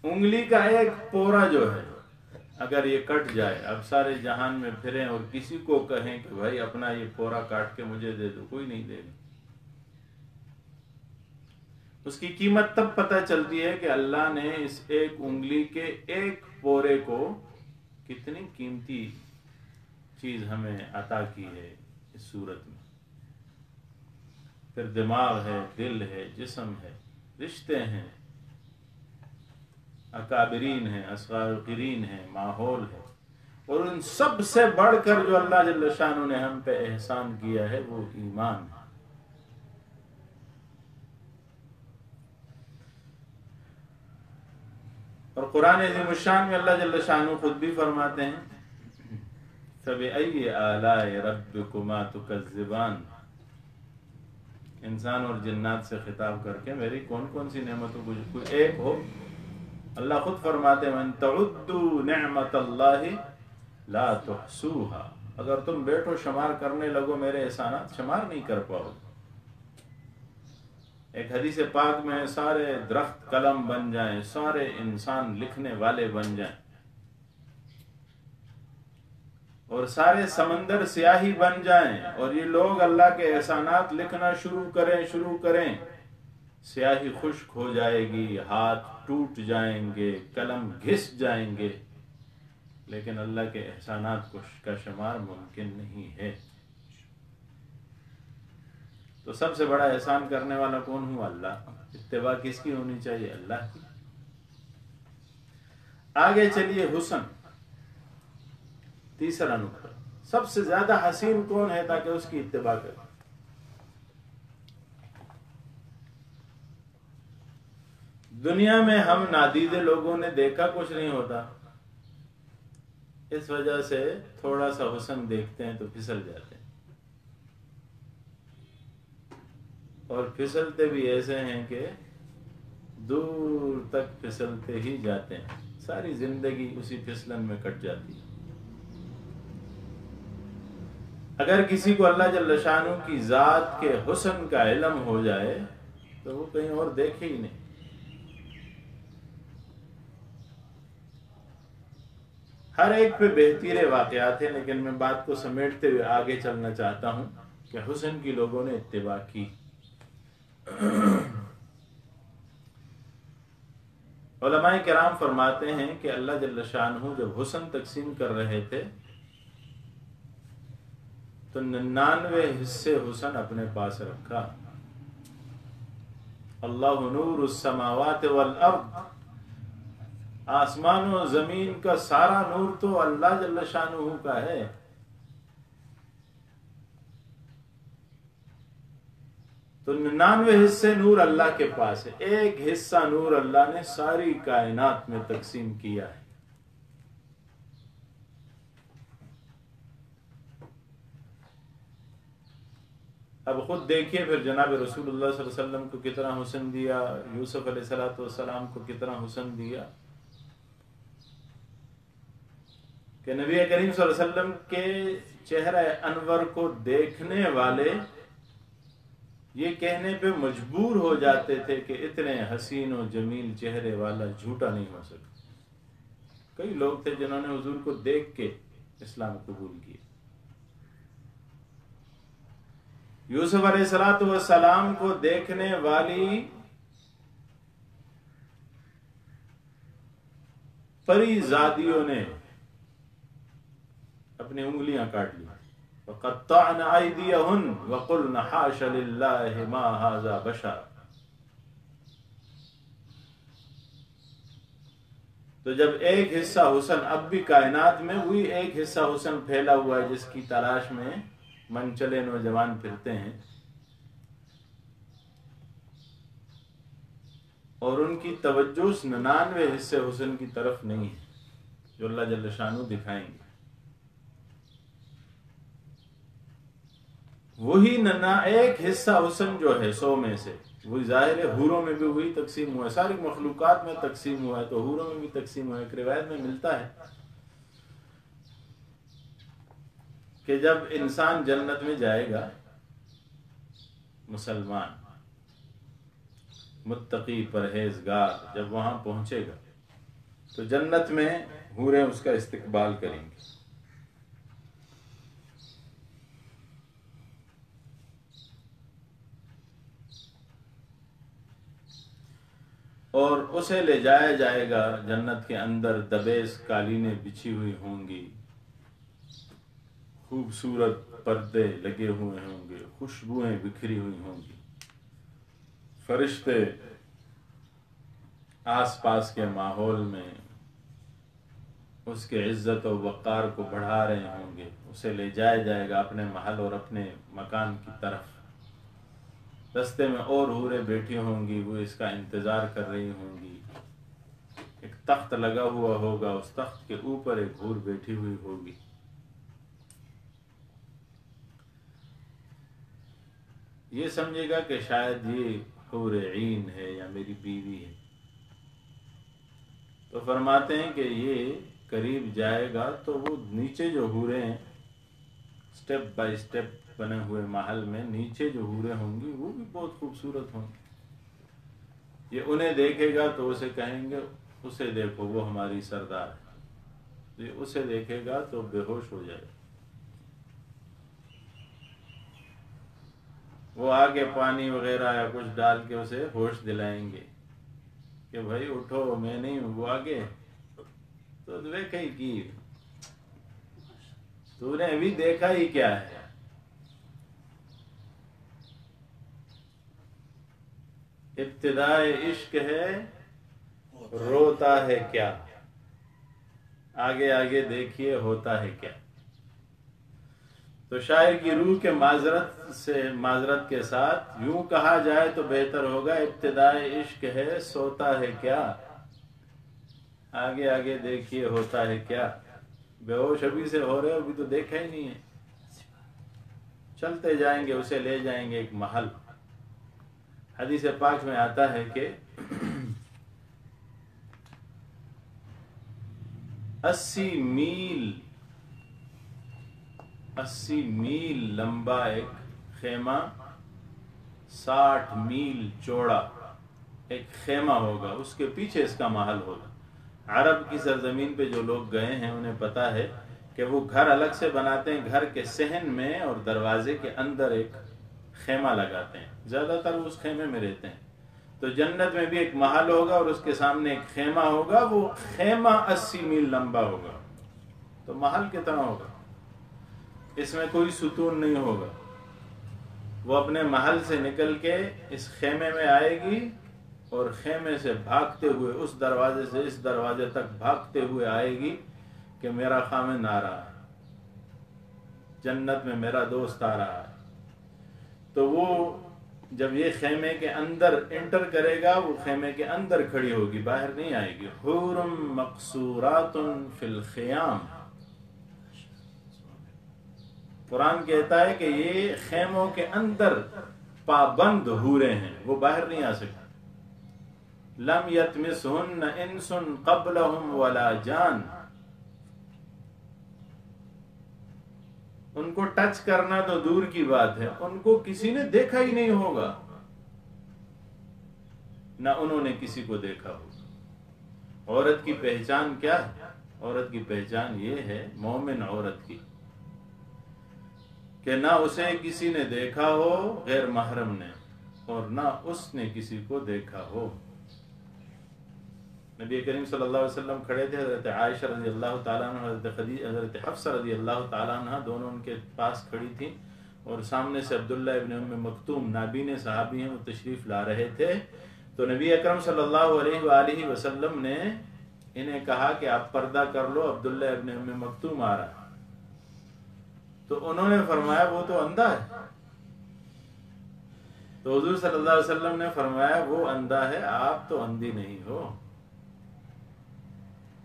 انگلی کا ایک پورا جو ہے اگر یہ کٹ جائے، اب سارے جہان میں پھریں اور کسی کو کہیں کہ بھائی اپنا یہ پورا کاٹ کے مجھے دے دو، کوئی نہیں دے گا. اس کی قیمت تب پتہ چلتی ہے کہ اللہ نے اس ایک انگلی کے ایک پورے کو کتنی قیمتی چیز ہمیں عطا کی ہے اس صورت میں. پھر دماغ ہے، دل ہے، جسم ہے، رشتے ہیں، اکابرین ہیں، اصغرین ہیں، ماحول ہے، اور ان سب سے بڑھ کر جو اللہ جل شانہ نے ہم پہ احسان کیا ہے وہ ایمان ہے. اور قرآن عظیم الشان میں اللہ جل شانہ خود بھی فرماتے ہیں فَبِأَيِّ آلَاءِ رَبِّكُمَا تُكَذِّبَانِ. انسان اور جنات سے خطاب کر کے میری کون کون سی نعمتوں کو کوئی ایک ہو. اللہ خود فرماتے ہیں وَإِن تَعُدُّوا نِعْمَةَ اللَّهِ لَا تُحْصُوهَا. اگر تم بیٹھو شمار کرنے لگو میرے احسانات، شمار نہیں کر پاؤ. ایک حدیث پاک میں سارے درخت قلم بن جائیں، سارے انسان لکھنے والے بن جائیں، اور سارے سمندر سیاہی بن جائیں، اور یہ لوگ اللہ کے احسانات لکھنا شروع کریں، سیاہی خشک ہو جائے گی، ہاتھ ٹوٹ جائیں گے، قلم گھس جائیں گے، لیکن اللہ کے احسانات کا شمار ممکن نہیں ہے. تو سب سے بڑا احسان کرنے والا کون ہوا؟ اللہ. اتباع کس کی ہونی چاہیے؟ اللہ کی. آگے چلیے حسن، تیسرا نقطہ. سب سے زیادہ حسین کون ہے تاکہ اس کی اتباع کرے؟ دنیا میں ہم نادیدے لوگوں نے دیکھا کچھ نہیں ہوتا، اس وجہ سے تھوڑا سا حسن دیکھتے ہیں تو پھسل جاتے ہیں، اور پھسلتے بھی ایسے ہیں کہ دور تک پھسلتے ہی جاتے ہیں، ساری زندگی اسی پھسلن میں کٹ جاتی ہے. اگر کسی کو اللہ جل شانہ کی ذات کے حسن کا علم ہو جائے تو وہ کہیں اور دیکھے ہی نہیں. ہر ایک پہ بہترین واقعات ہیں، لیکن میں بات کو سمیٹتے ہوئے آگے چلنا چاہتا ہوں کہ حسن کی لوگوں نے اتباع کی. علماء کرام فرماتے ہیں کہ اللہ جل شانہ جب حسن تقسیم کر رہے تھے تو 99 حصے حسن اپنے پاس رکھا. اللہ نور السماوات والارض، آسمان و زمین کا سارا نور تو اللہ جل شانہ کا ہے. تو 99 حصے نور اللہ کے پاس ہے، ایک حصہ نور اللہ نے ساری کائنات میں تقسیم کیا ہے. اب خود دیکھیے پھر جناب رسول اللہ صلی اللہ علیہ وسلم کو کتنا حسن دیا، یوسف علیہ السلام کو کتنا حسن دیا، کہ نبی کریم صلی اللہ علیہ وسلم کے چہرہ انور کو دیکھنے والے یہ کہنے پہ مجبور ہو جاتے تھے کہ اتنے حسین و جمیل چہرے والا جھوٹا نہیں ہو سکتا. کئی لوگ تھے جنہوں نے حضور کو دیکھ کے اسلام قبول کیا. یوسف علیہ السلام کو دیکھنے والی پری زادیوں نے اپنی انگلیاں کاٹ لی. وَقَطَّعْنَ أَيْدِيَهُنَّ وَقُلْنَ حَاشَ لِلَّهِ مَا هَذَا بَشَرٌ. تو جب ایک حصہ حسن اب بھی کائنات میں وہی ایک حصہ حسن پھیلا ہوا ہے جس کی تلاش میں منچلے نوجوان پھرتے ہیں، اور ان کی توجہ 99 حصے حسن کی طرف نہیں ہے جو اللہ جل شانہ دکھائیں گے. وہی ایک حصہ حسن جو ہے 100 میں سے، وہی ظاہر ہے حوروں میں بھی وہی تقسیم ہوا ہے، ساری مخلوقات میں تقسیم ہوا ہے تو حوروں میں بھی تقسیم ہوا ہے. ایک روایت میں ملتا ہے کہ جب انسان جنت میں جائے گا، مسلمان متقی پرہیزگار جب وہاں پہنچے گا تو جنت میں حوریں اس کا استقبال کریں گے. اور اسے لے جایا جائے گا جنت کے اندر، دبیس قالینیں بچھی ہوئی ہوں گی، خوبصورت پردے لگے ہوئے ہوں گے، خوشبوئیں بکھری ہوئی ہوں گی، فرشتے آس پاس کے ماحول میں اس کے عزت و وقار کو بڑھا رہے ہوں گے. اسے لے جایا جائے گا اپنے محل اور اپنے مکان کی طرف. رستے میں اور حوریں بیٹھی ہوں گی، وہ اس کا انتظار کر رہی ہوں گی. ایک تخت لگا ہوا ہوگا، اس تخت کے اوپر ایک حور بیٹھی ہوئی ہوگی. یہ سمجھے گا کہ شاید یہ حور عین ہے یا میری بیوی ہے. تو فرماتے ہیں کہ یہ قریب جائے گا تو وہ نیچے جو حوریں ہیں سٹیپ بائی سٹیپ بنے ہوئے محل میں نیچے جو حوریں ہوں گی وہ بھی بہت خوبصورت ہوں گی. یہ انہیں دیکھے گا تو اسے کہیں گے اسے دیکھو وہ ہماری سردار ہے. یہ اسے دیکھے گا تو بے ہوش ہو جائے گا. وہ آگے پانی وغیرہ یا کچھ ڈال کے اسے ہوش دلائیں گے کہ بھائی اٹھو، میں نہیں ہوں، وہ آگے. تو دیکھا ہی کی تو نے ابھی دیکھا ہی کیا ہے. ابتدائے عشق ہے روتا ہے کیا، آگے آگے دیکھیے ہوتا ہے کیا. تو شاعر کی روح کے معذرت کے ساتھ یوں کہا جائے تو بہتر ہوگا، ابتدائے عشق ہے سوتا ہے کیا، آگے آگے دیکھیے ہوتا ہے کیا. بے ہوش ابھی سے ہو رہے ہو، ابھی تو دیکھا ہی نہیں ہے. چلتے جائیں گے، اسے لے جائیں گے ایک محل. حدیث پاک میں آتا ہے کہ 80 میل لمبا ایک خیمہ، 60 میل چوڑا ایک خیمہ ہوگا، اس کے پیچھے اس کا محل ہوگا. عرب کی سرزمین پہ جو لوگ گئے ہیں انہیں پتا ہے کہ وہ گھر الگ سے بناتے ہیں، گھر کے صحن میں اور دروازے کے اندر ایک خیمہ لگاتے ہیں. زیادہ تر اس خیمے میں رہتے ہیں. تو جنت میں بھی ایک محل ہوگا اور اس کے سامنے ایک خیمہ ہوگا، وہ خیمہ 80 میل لمبا ہوگا، تو محل کتنا ہوگا؟ اس میں کوئی ستون نہیں ہوگا۔ وہ اپنے محل سے نکل کے اس خیمے میں آئے گی اور خیمے سے بھاگتے ہوئے اس دروازے سے اس دروازے تک بھاگتے ہوئے آئے گی کہ میرا خامند آ رہا ہے، جنت میں میرا دوست آ رہا ہے۔ تو وہ جب یہ خیمے کے اندر انٹر کرے گا، وہ خیمے کے اندر کھڑی ہوگی، باہر نہیں آئے گی۔ حور مقصورات فی الخیام، قرآن کہتا ہے کہ یہ خیموں کے اندر پابند حوریں ہیں، وہ باہر نہیں آ سکتی۔ لم یطمثہن انس قبلہم ولا جان، ان کو ٹچ کرنا تو دور کی بات ہے، ان کو کسی نے دیکھا ہی نہیں ہوگا، نہ انہوں نے کسی کو دیکھا ہوگا۔ عورت کی پہچان کیا ہے؟ عورت کی پہچان یہ ہے، مومن عورت کی، کہ نہ اسے کسی نے دیکھا ہو غیر محرم نے، اور نہ اس نے کسی کو دیکھا ہو۔ نبی کریم صلی اللہ علیہ وسلم کھڑے تھے، حضرت عائشہ رضی اللہ تعالیٰ عنہ، حضرت حفصہ رضی اللہ تعالیٰ عنہ دونوں ان کے پاس کھڑی تھیں، اور سامنے سے عبداللہ ابن ام مکتوم نابین صحابی ہیں، وہ تشریف لا رہے تھے۔ تو نبی اکرم صلی اللہ علیہ وآلہ وسلم نے انہیں کہا کہ آپ پردہ کر لو، عبداللہ ابن ام مکتوم آ رہا ہے۔ تو انہوں نے فرمایا وہ تو اندھا ہے۔ تو حضور صلی اللہ علیہ وسلم نے فرمایا وہ اندھا ہے، آپ تو اندھی نہیں ہو۔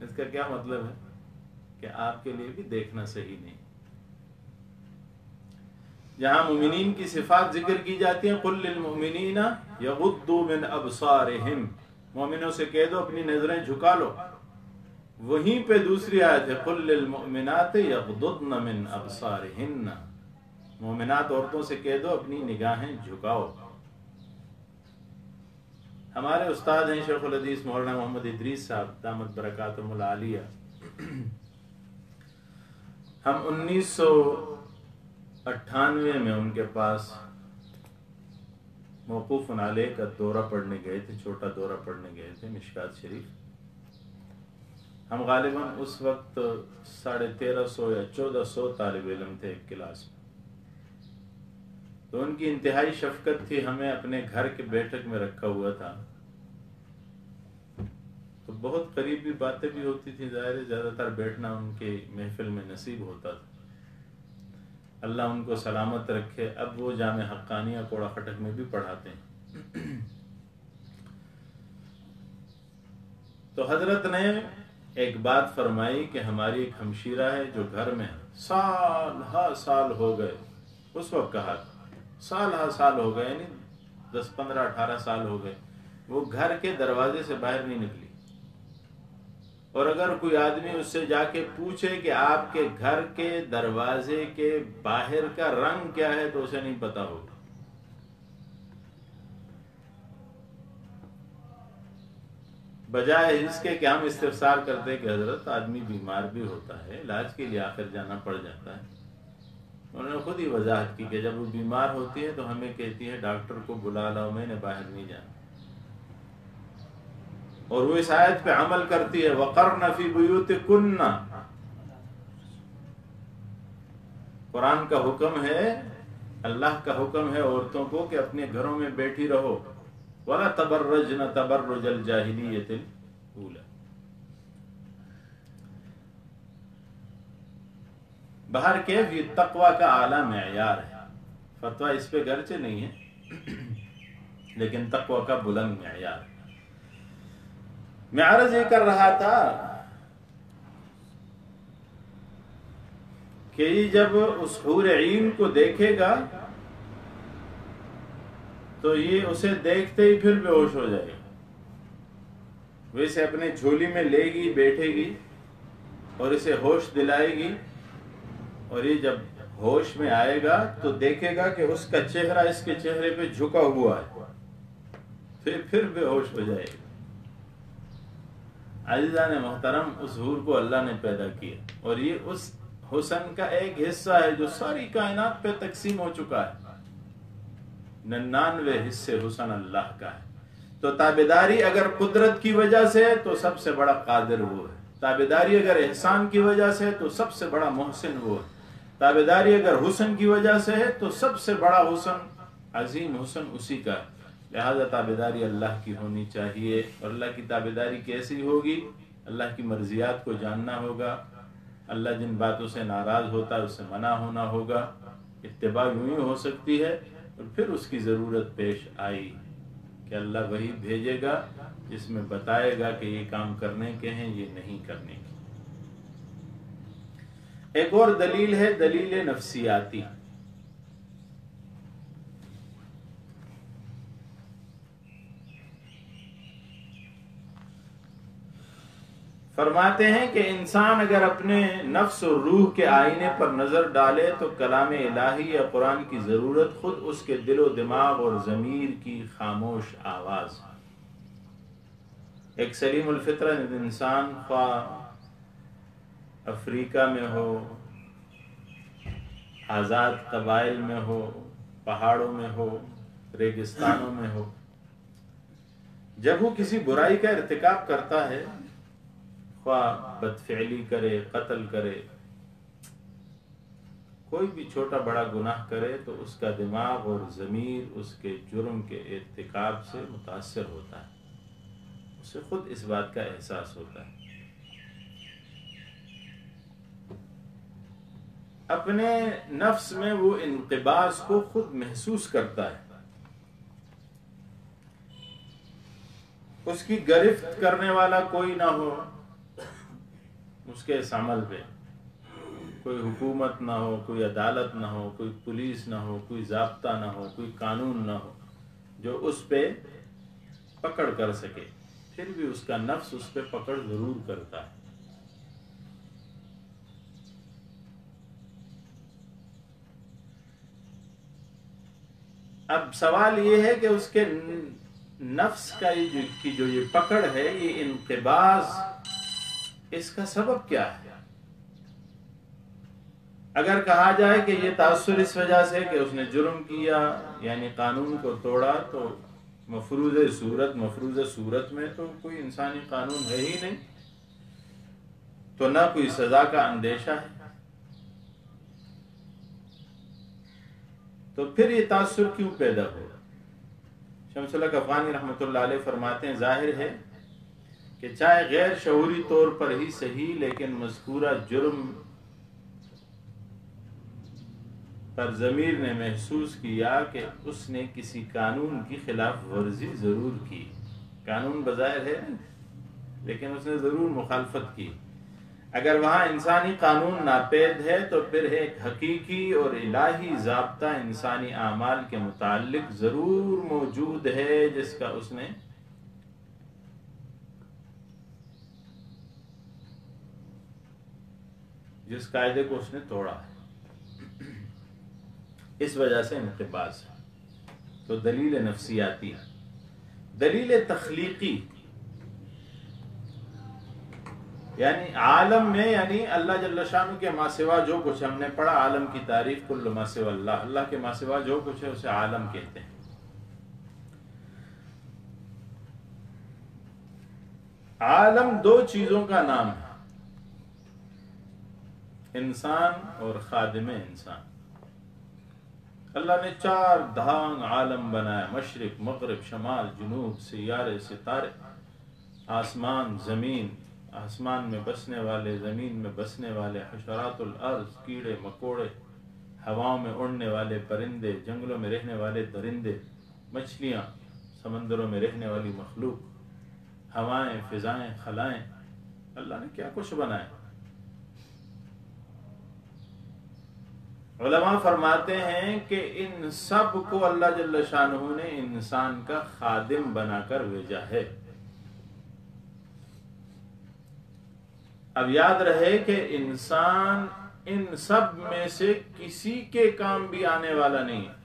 اس کا کیا مطلب ہے؟ کہ آپ کے لیے بھی دیکھنا صحیح نہیں۔ جہاں مومنین کی صفات ذکر کی جاتی ہیں، قل للمؤمنین یغضوا من ابصارہم، مومنوں سے کہہ دو اپنی نظریں جھکا لو۔ وہیں پہ دوسری آیت ہے، قل للمؤمنات یغضضن من ابصارہن، مومنات عورتوں سے کہہ دو اپنی نگاہیں جھکاؤ۔ ہمارے استاد ہیں شیخ الحدیث مولانا محمد ادریس صاحب دامت برکاتہم العالیہ، ہم 1998 میں ان کے پاس موقوف علیہ کا دورہ پڑھنے گئے تھے، چھوٹا دورہ پڑھنے گئے تھے مشکات شریف۔ ہم غالباً اس وقت 1350 یا 1400 طالب علم تھے ایک کلاس میں۔ تو ان کی انتہائی شفقت تھی، ہمیں اپنے گھر کے بیٹھک میں رکھا ہوا تھا، تو بہت قریبی باتیں بھی ہوتی تھی، ظاہر ہے زیادہ تر بیٹھنا ان کے محفل میں نصیب ہوتا تھا۔ اللہ ان کو سلامت رکھے، اب وہ جامع حقانیہ کوڑا خٹک میں بھی پڑھاتے ہیں۔ تو حضرت نے ایک بات فرمائی کہ ہماری ایک ہمشیرہ ہے جو گھر میں سال ہا سال ہو گئے، اس وقت کہا سال ہا سال ہو گئے، یعنی 10 15 18 سال ہو گئے، وہ گھر کے دروازے سے باہر نہیں نکلی، اور اگر کوئی آدمی اس سے جا کے پوچھے کہ آپ کے گھر کے دروازے کے باہر کا رنگ کیا ہے تو اسے نہیں پتا ہوگا۔ بجائے اس کے کہ ہم استفسار کرتے کہ حضرت آدمی بیمار بھی ہوتا ہے، علاج کے لیے آخر جانا پڑ جاتا ہے، انہوں نے خود ہی وضاحت کی کہ جب وہ بیمار ہوتی ہے تو ہمیں کہتی ہے ڈاکٹر کو بلا لاؤ، میں نے باہر نہیں جانا، اور وہ اس آیت پہ عمل کرتی ہے، وَقَرْنَ فِي بُيُوتِكُنَّ، قرآن کا حکم ہے، اللہ کا حکم ہے عورتوں کو کہ اپنے گھروں میں بیٹھی رہو، وَلَا تَبَرَّجْنَ تَبَرُّجَ الْجَاهِلِيَّةِ الْأُولَى۔ باہر کیف یہ تقوی کا اعلیٰ معیار ہے، فتویٰ اس پہ گرچہ نہیں ہے لیکن تقوی کا بلند معیار ہے۔ میں عرض یہ کر رہا تھا کہ جب اس حور عین کو دیکھے گا تو یہ اسے دیکھتے ہی پھر بے ہوش ہو جائے گا، ویسے اپنے جھولی میں لے گی، بیٹھے گی اور اسے ہوش دلائے گی، اور یہ جب ہوش میں آئے گا تو دیکھے گا کہ اس کا چہرہ اس کے چہرے پہ جھکا ہوا ہے، پھر بے ہوش ہو جائے گا۔ عزیزان محترم، اس حور کو اللہ نے پیدا کیا، اور یہ اس حسن کا ایک حصہ ہے جو ساری کائنات پہ تقسیم ہو چکا ہے۔ 99 حصے حسن اللہ کا ہے، تو تابعداری اگر قدرت کی وجہ سے ہے تو سب سے بڑا قادر وہ ہے، تابعداری اگر احسان کی وجہ سے ہے تو سب سے بڑا محسن وہ ہے، تابعداری اگر حسن کی وجہ سے ہے تو سب سے بڑا حسن، عظیم حسن اسی کا ہے۔ لہذا تابعداری اللہ کی ہونی چاہیے، اور اللہ کی تابعداری کیسی ہوگی؟ اللہ کی مرضیات کو جاننا ہوگا، اللہ جن باتوں سے ناراض ہوتا ہے اس سے منع ہونا ہوگا۔ اتباع یوں ہی ہو سکتی ہے، اور پھر اس کی ضرورت پیش آئی کہ اللہ وہی بھیجے گا جس میں بتائے گا کہ یہ کام کرنے کے ہیں، یہ نہیں کرنے کے۔ ایک اور دلیل ہے دلیل نفسیاتی۔ فرماتے ہیں کہ انسان اگر اپنے نفس اور روح کے آئینے پر نظر ڈالے تو کلام الہی یا قرآن کی ضرورت خود اس کے دل و دماغ اور ضمیر کی خاموش آواز۔ ایک سلیم الفطرہ انسان، خواہ افریقہ میں ہو، آزاد قبائل میں ہو، پہاڑوں میں ہو، ریگستانوں میں ہو، جب وہ کسی برائی کا ارتکاب کرتا ہے، خواہ بدفعلی کرے، قتل کرے، کوئی بھی چھوٹا بڑا گناہ کرے، تو اس کا دماغ اور ضمیر اس کے جرم کے ارتکاب سے متاثر ہوتا ہے، اسے خود اس بات کا احساس ہوتا ہے۔ اپنے نفس میں وہ انقباض کو خود محسوس کرتا ہے، اس کی گرفت کرنے والا کوئی نہ ہو، اس کے اس عمل پہ کوئی حکومت نہ ہو، کوئی عدالت نہ ہو، کوئی پولیس نہ ہو، کوئی ضابطہ نہ ہو، کوئی قانون نہ ہو جو اس پہ پکڑ کر سکے، پھر بھی اس کا نفس اس پہ پکڑ ضرور کرتا ہے۔ اب سوال یہ ہے کہ اس کے نفس کا جو یہ پکڑ ہے، یہ انقباض، اس کا سبب کیا ہے؟ اگر کہا جائے کہ یہ تاثر اس وجہ سے کہ اس نے جرم کیا، یعنی قانون کو توڑا، تو مفروض صورت میں تو کوئی انسانی قانون ہے ہی نہیں، تو نہ کوئی سزا کا اندیشہ ہے، تو پھر یہ تاثر کیوں پیدا ہو؟ شمس الحق افغانی رحمۃ اللہ علیہ فرماتے ہیں ظاہر ہے کہ چاہے غیر شعوری طور پر ہی صحیح، لیکن مذکورہ جرم پر ضمیر نے محسوس کیا کہ اس نے کسی قانون کی خلاف ورزی ضرور کی، قانون بظاہر ہے لیکن اس نے ضرور مخالفت کی۔ اگر وہاں انسانی قانون ناپید ہے تو پھر ایک حقیقی اور الہی ضابطہ انسانی اعمال کے متعلق ضرور موجود ہے جس کا اس نے جس قاعدے کو اس نے توڑا ہے، اس وجہ سے انقباض ہے۔ تو دلیل نفسیاتی۔ دلیل تخلیقی، یعنی عالم میں، یعنی اللہ جل شانہ کے ما سوا جو کچھ ہم نے پڑھا، عالم کی تعریف کل ما سوا اللہ، اللہ کے ما سوا جو کچھ ہے اسے عالم کہتے ہیں۔ عالم دو چیزوں کا نام ہے، انسان اور خادم انسان۔ اللہ نے 4 دھان عالم بنایا، مشرق، مغرب، شمال، جنوب، سیارے، ستارے، آسمان، زمین، آسمان میں بسنے والے، زمین میں بسنے والے، حشرات الارض، کیڑے مکوڑے، ہواؤں میں اڑنے والے پرندے، جنگلوں میں رہنے والے درندے، مچھلیاں، سمندروں میں رہنے والی مخلوق، ہوائیں، فضائیں، خلائیں، اللہ نے کیا کچھ بنایا۔ علماء فرماتے ہیں کہ ان سب کو اللہ جل شانہ نے انسان کا خادم بنا کر بھیجا ہے۔ اب یاد رہے کہ انسان ان سب میں سے کسی کے کام بھی آنے والا نہیں ہے،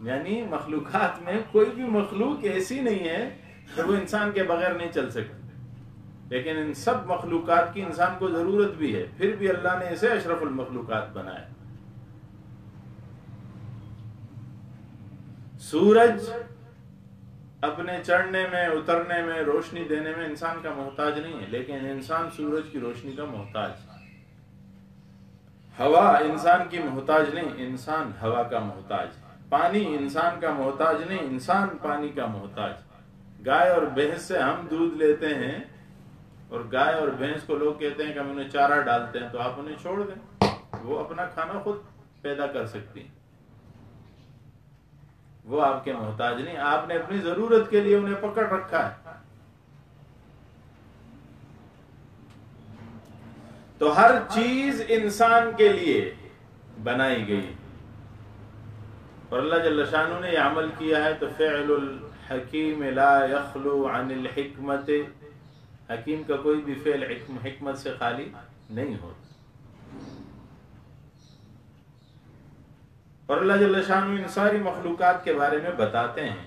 یعنی مخلوقات میں کوئی بھی مخلوق ایسی نہیں ہے کہ وہ انسان کے بغیر نہیں چل سکتی، لیکن ان سب مخلوقات کی انسان کو ضرورت بھی ہے، پھر بھی اللہ نے اسے اشرف المخلوقات بنایا۔ سورج اپنے چڑھنے میں اترنے میں روشنی دینے میں انسان کا محتاج نہیں ہے، لیکن انسان سورج کی روشنی کا محتاج ہے۔ ہوا انسان کی محتاج نہیں، انسان ہوا کا محتاج ہے۔ پانی انسان کا محتاج نہیں، انسان پانی کا محتاج ہے۔ گائے اور بھینس سے ہم دودھ لیتے ہیں، اور گائے اور بھینس کو لوگ کہتے ہیں کہ ہم انہیں چارہ ڈالتے ہیں، تو آپ انہیں چھوڑ دیں، وہ اپنا کھانا خود پیدا کر سکتی ہیں، وہ آپ کے محتاج نہیں، آپ نے اپنی ضرورت کے لیے انہیں پکڑ رکھا ہے۔ تو ہر چیز انسان کے لیے بنائی گئی، اور اللہ جل شانہ نے یہ عمل کیا ہے۔ تو فعل الحکیم لا یخلو عن الحکمت، حکیم کا کوئی بھی فعل حکمت سے خالی نہیں ہوتا۔ اور اللہ جل شانہ ان ساری مخلوقات کے بارے میں بتاتے ہیں،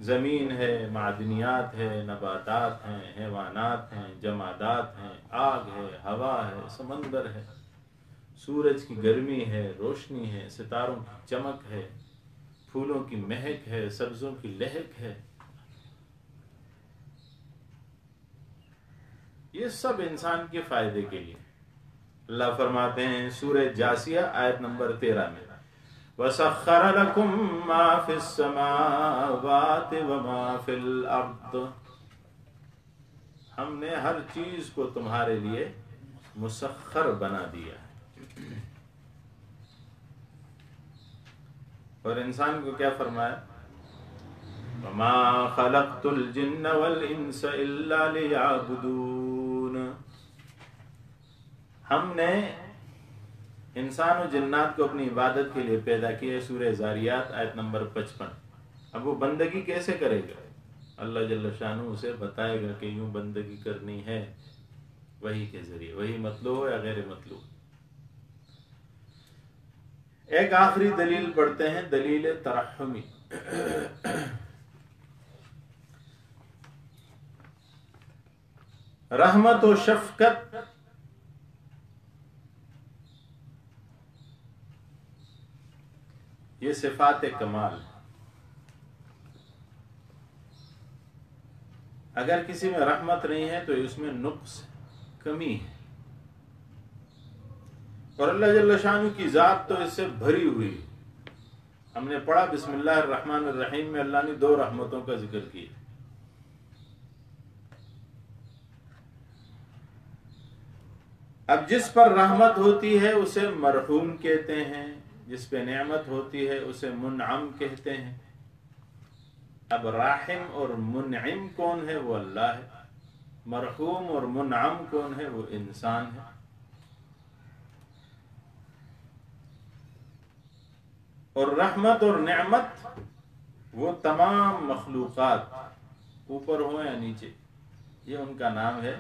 زمین ہے، معدنیات ہے، نباتات ہیں، حیوانات ہیں، جمادات ہیں، آگ ہے، ہوا ہے، سمندر ہے، سورج کی گرمی ہے، روشنی ہے، ستاروں کی چمک ہے، پھولوں کی مہک ہے، سبزوں کی لہک ہے، یہ سب انسان کے فائدے کے لیے۔ اللہ فرماتے ہیں سورہ جاسیہ آیت نمبر 13 میں، وَسَخَّرَ لَكُم مَّا فِي السَّمَاوَاتِ وَمَا فِي الْأَرْضِ، ہم نے ہر چیز کو تمہارے لیے مسخر بنا دیا ہے۔ اور انسان کو کیا فرمایا؟ وَمَا خَلَقْتُ الْجِنَّ وَالْإِنسَ إِلَّا لِيَعْبُدُونَ، ہم نے انسان و جنات کو اپنی عبادت کے لیے پیدا کیا ہے۔ سورہ زاریات آیت نمبر 55۔ اب وہ بندگی کیسے کرے گا؟ اللہ جل شانہ اسے بتائے گا کہ یوں بندگی کرنی ہے، وحی کے ذریعے، وحی مطلوب ہو یا غیر مطلوب۔ ایک آخری دلیل پڑھتے ہیں، دلیل ترحمی۔ رحمت و شفقت یہ صفات کمال ہے۔ اگر کسی میں رحمت نہیں ہے تو اس میں نقص ہے، کمی ہے، اور اللہ جل شانہ کی ذات تو اس سے بھری ہوئی ہے۔ ہم نے پڑھا بسم اللہ الرحمن الرحیم میں اللہ نے 2 رحمتوں کا ذکر کیا۔ اب جس پر رحمت ہوتی ہے اسے مرحوم کہتے ہیں، جس پہ نعمت ہوتی ہے اسے منعم کہتے ہیں۔ اب راحم اور منعم کون ہے؟ وہ اللہ ہے۔ مرحوم اور منعم کون ہے؟ وہ انسان ہے۔ اور رحمت اور نعمت وہ تمام مخلوقات، اوپر ہو یا نیچے، یہ ان کا نام ہے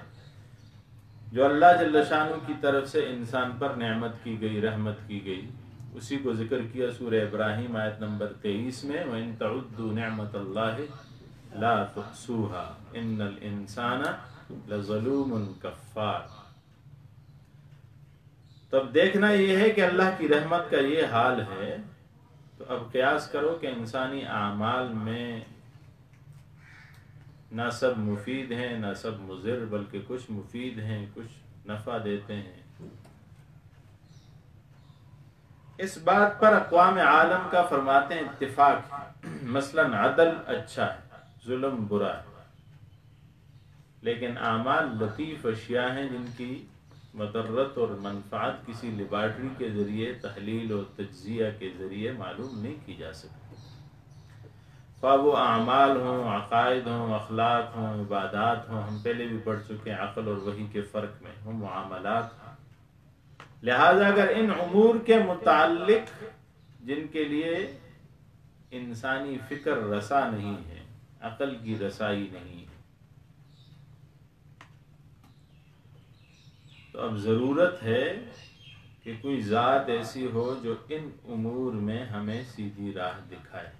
جو اللہ جل شانہ کی طرف سے انسان پر نعمت کی گئی، رحمت کی گئی۔ اسی کو ذکر کیا سورہ ابراہیم آیت نمبر 23 میں، وَإِن تَعُدُّوا نِعْمَةَ اللَّهِ لَا تُحْصُوهَا إِنَّ الْإِنسَانَ لَظَلُومٌ كَفَّارٌ۔ تو اب دیکھنا یہ ہے کہ اللہ کی رحمت کا یہ حال ہے، تو اب قیاس کرو کہ انسانی اعمال میں نہ سب مفید ہیں نہ سب مضر، بلکہ کچھ مفید ہیں، کچھ نفع دیتے ہیں۔ اس بات پر اقوام عالم کا فرماتے ہیں اتفاق ہے۔ مثلا عدل اچھا ہے، ظلم برا ہے، لیکن اعمال لطیف اشیاء ہیں جن کی مضرت اور منفعت کسی لیبارٹری کے ذریعے، تحلیل اور تجزیہ کے ذریعے معلوم نہیں کی جا سکتی۔ خواہ وہ اعمال ہوں، عقائد ہوں، اخلاق ہوں، عبادات ہوں، ہم پہلے بھی پڑھ چکے ہیں عقل اور وحی کے فرق میں، ہوں معاملات ہوں۔ لہذا اگر ان امور کے متعلق جن کے لیے انسانی فکر رسا نہیں ہے، عقل کی رسائی نہیں ہے، تو اب ضرورت ہے کہ کوئی ذات ایسی ہو جو ان امور میں ہمیں سیدھی راہ دکھائے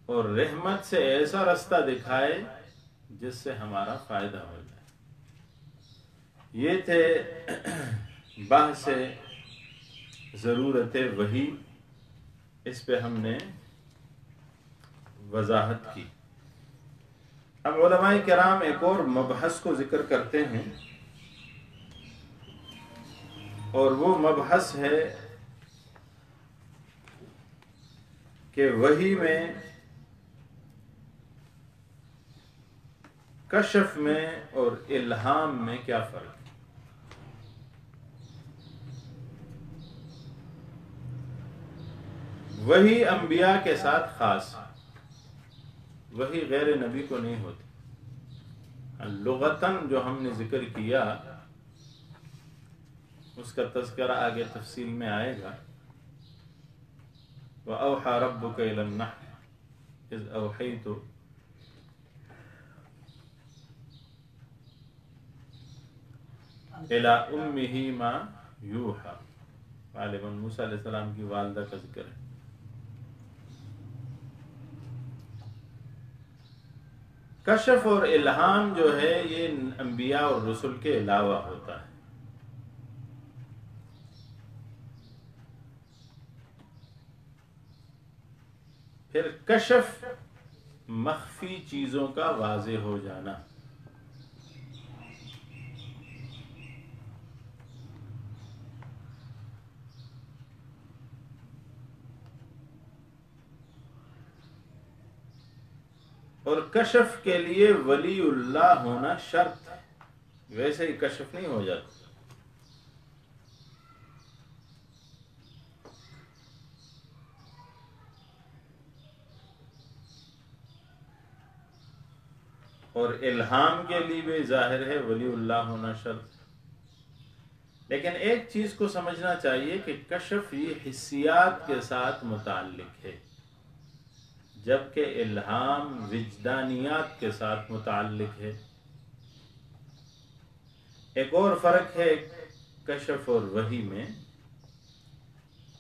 اور رحمت سے ایسا رستہ دکھائے جس سے ہمارا فائدہ ہو جائے۔ یہ تھے بحث ضرورت وحی اس پہ ہم نے وضاحت کی۔ اب علماء کرام ایک اور مبحث کو ذکر کرتے ہیں، اور وہ مبحث ہے کہ وحی میں، کشف میں اور الہام میں کیا فرق ہے۔ وحی انبیاء کے ساتھ خاص ہے، وحی غیر نبی کو نہیں ہوتی۔ لغتاً جو ہم نے ذکر کیا اس کا تذکرہ آگے تفصیل میں آئے گا۔ وَأَوْحَى رَبُّكَ إِلَى النَّحْلِ إِذْ أَوْحَيْتُ إِلَىٰ أُمِّهِ مَا يُوحَىٰ، غالباً موسیٰ علیہ السلام کی والدہ کا ذکر ہے۔ کشف اور الہام جو ہے یہ انبیاء اور رسل کے علاوہ ہوتا ہے۔ پھر کشف مخفی چیزوں کا واضح ہو جانا، اور کشف کے لیے ولی اللہ ہونا شرط ہے، ویسے ہی کشف نہیں ہو جاتا۔ اور الہام کے لیے بھی ظاہر ہے ولی اللہ ہونا شرط ہے۔ لیکن ایک چیز کو سمجھنا چاہیے کہ کشف یہ حسیات کے ساتھ متعلق ہے، جبکہ الہام وجدانیات کے ساتھ متعلق ہے۔ ایک اور فرق ہے کشف اور وحی میں،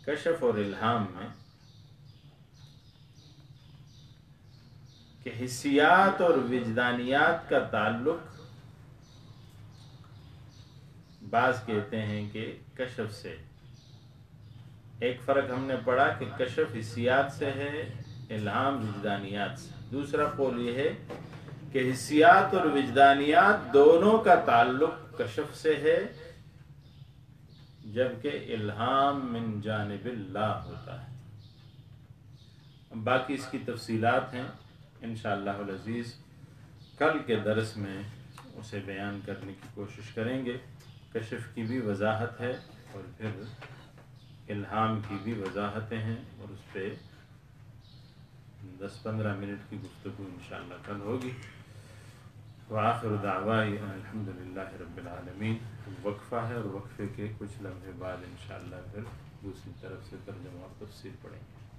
کشف اور الہام میں، کہ حسیات اور وجدانیات کا تعلق بعض کہتے ہیں کہ کشف سے، ایک فرق ہم نے پڑھا کہ کشف حسیات سے ہے، الہام وجدانیات سے۔ دوسرا قول یہ ہے کہ حسیات اور وجدانیات دونوں کا تعلق کشف سے ہے، جبکہ الہام من جانب اللہ ہوتا ہے۔ باقی اس کی تفصیلات ہیں، انشاءاللہ العزیز کل کے درس میں اسے بیان کرنے کی کوشش کریں گے۔ کشف کی بھی وضاحت ہے اور پھر الہام کی بھی وضاحتیں ہیں، اور اس پہ 10-15 منٹ کی گفتگو انشاءاللہ کل ہوگی۔ وآخر دعوائی الحمدللہ رب العالمین۔ وقفہ ہے، اور وقفے کے کچھ لمحے بعد انشاءاللہ پھر دوسری طرف سے ترجمہ اور تفسیر پڑھیں گے۔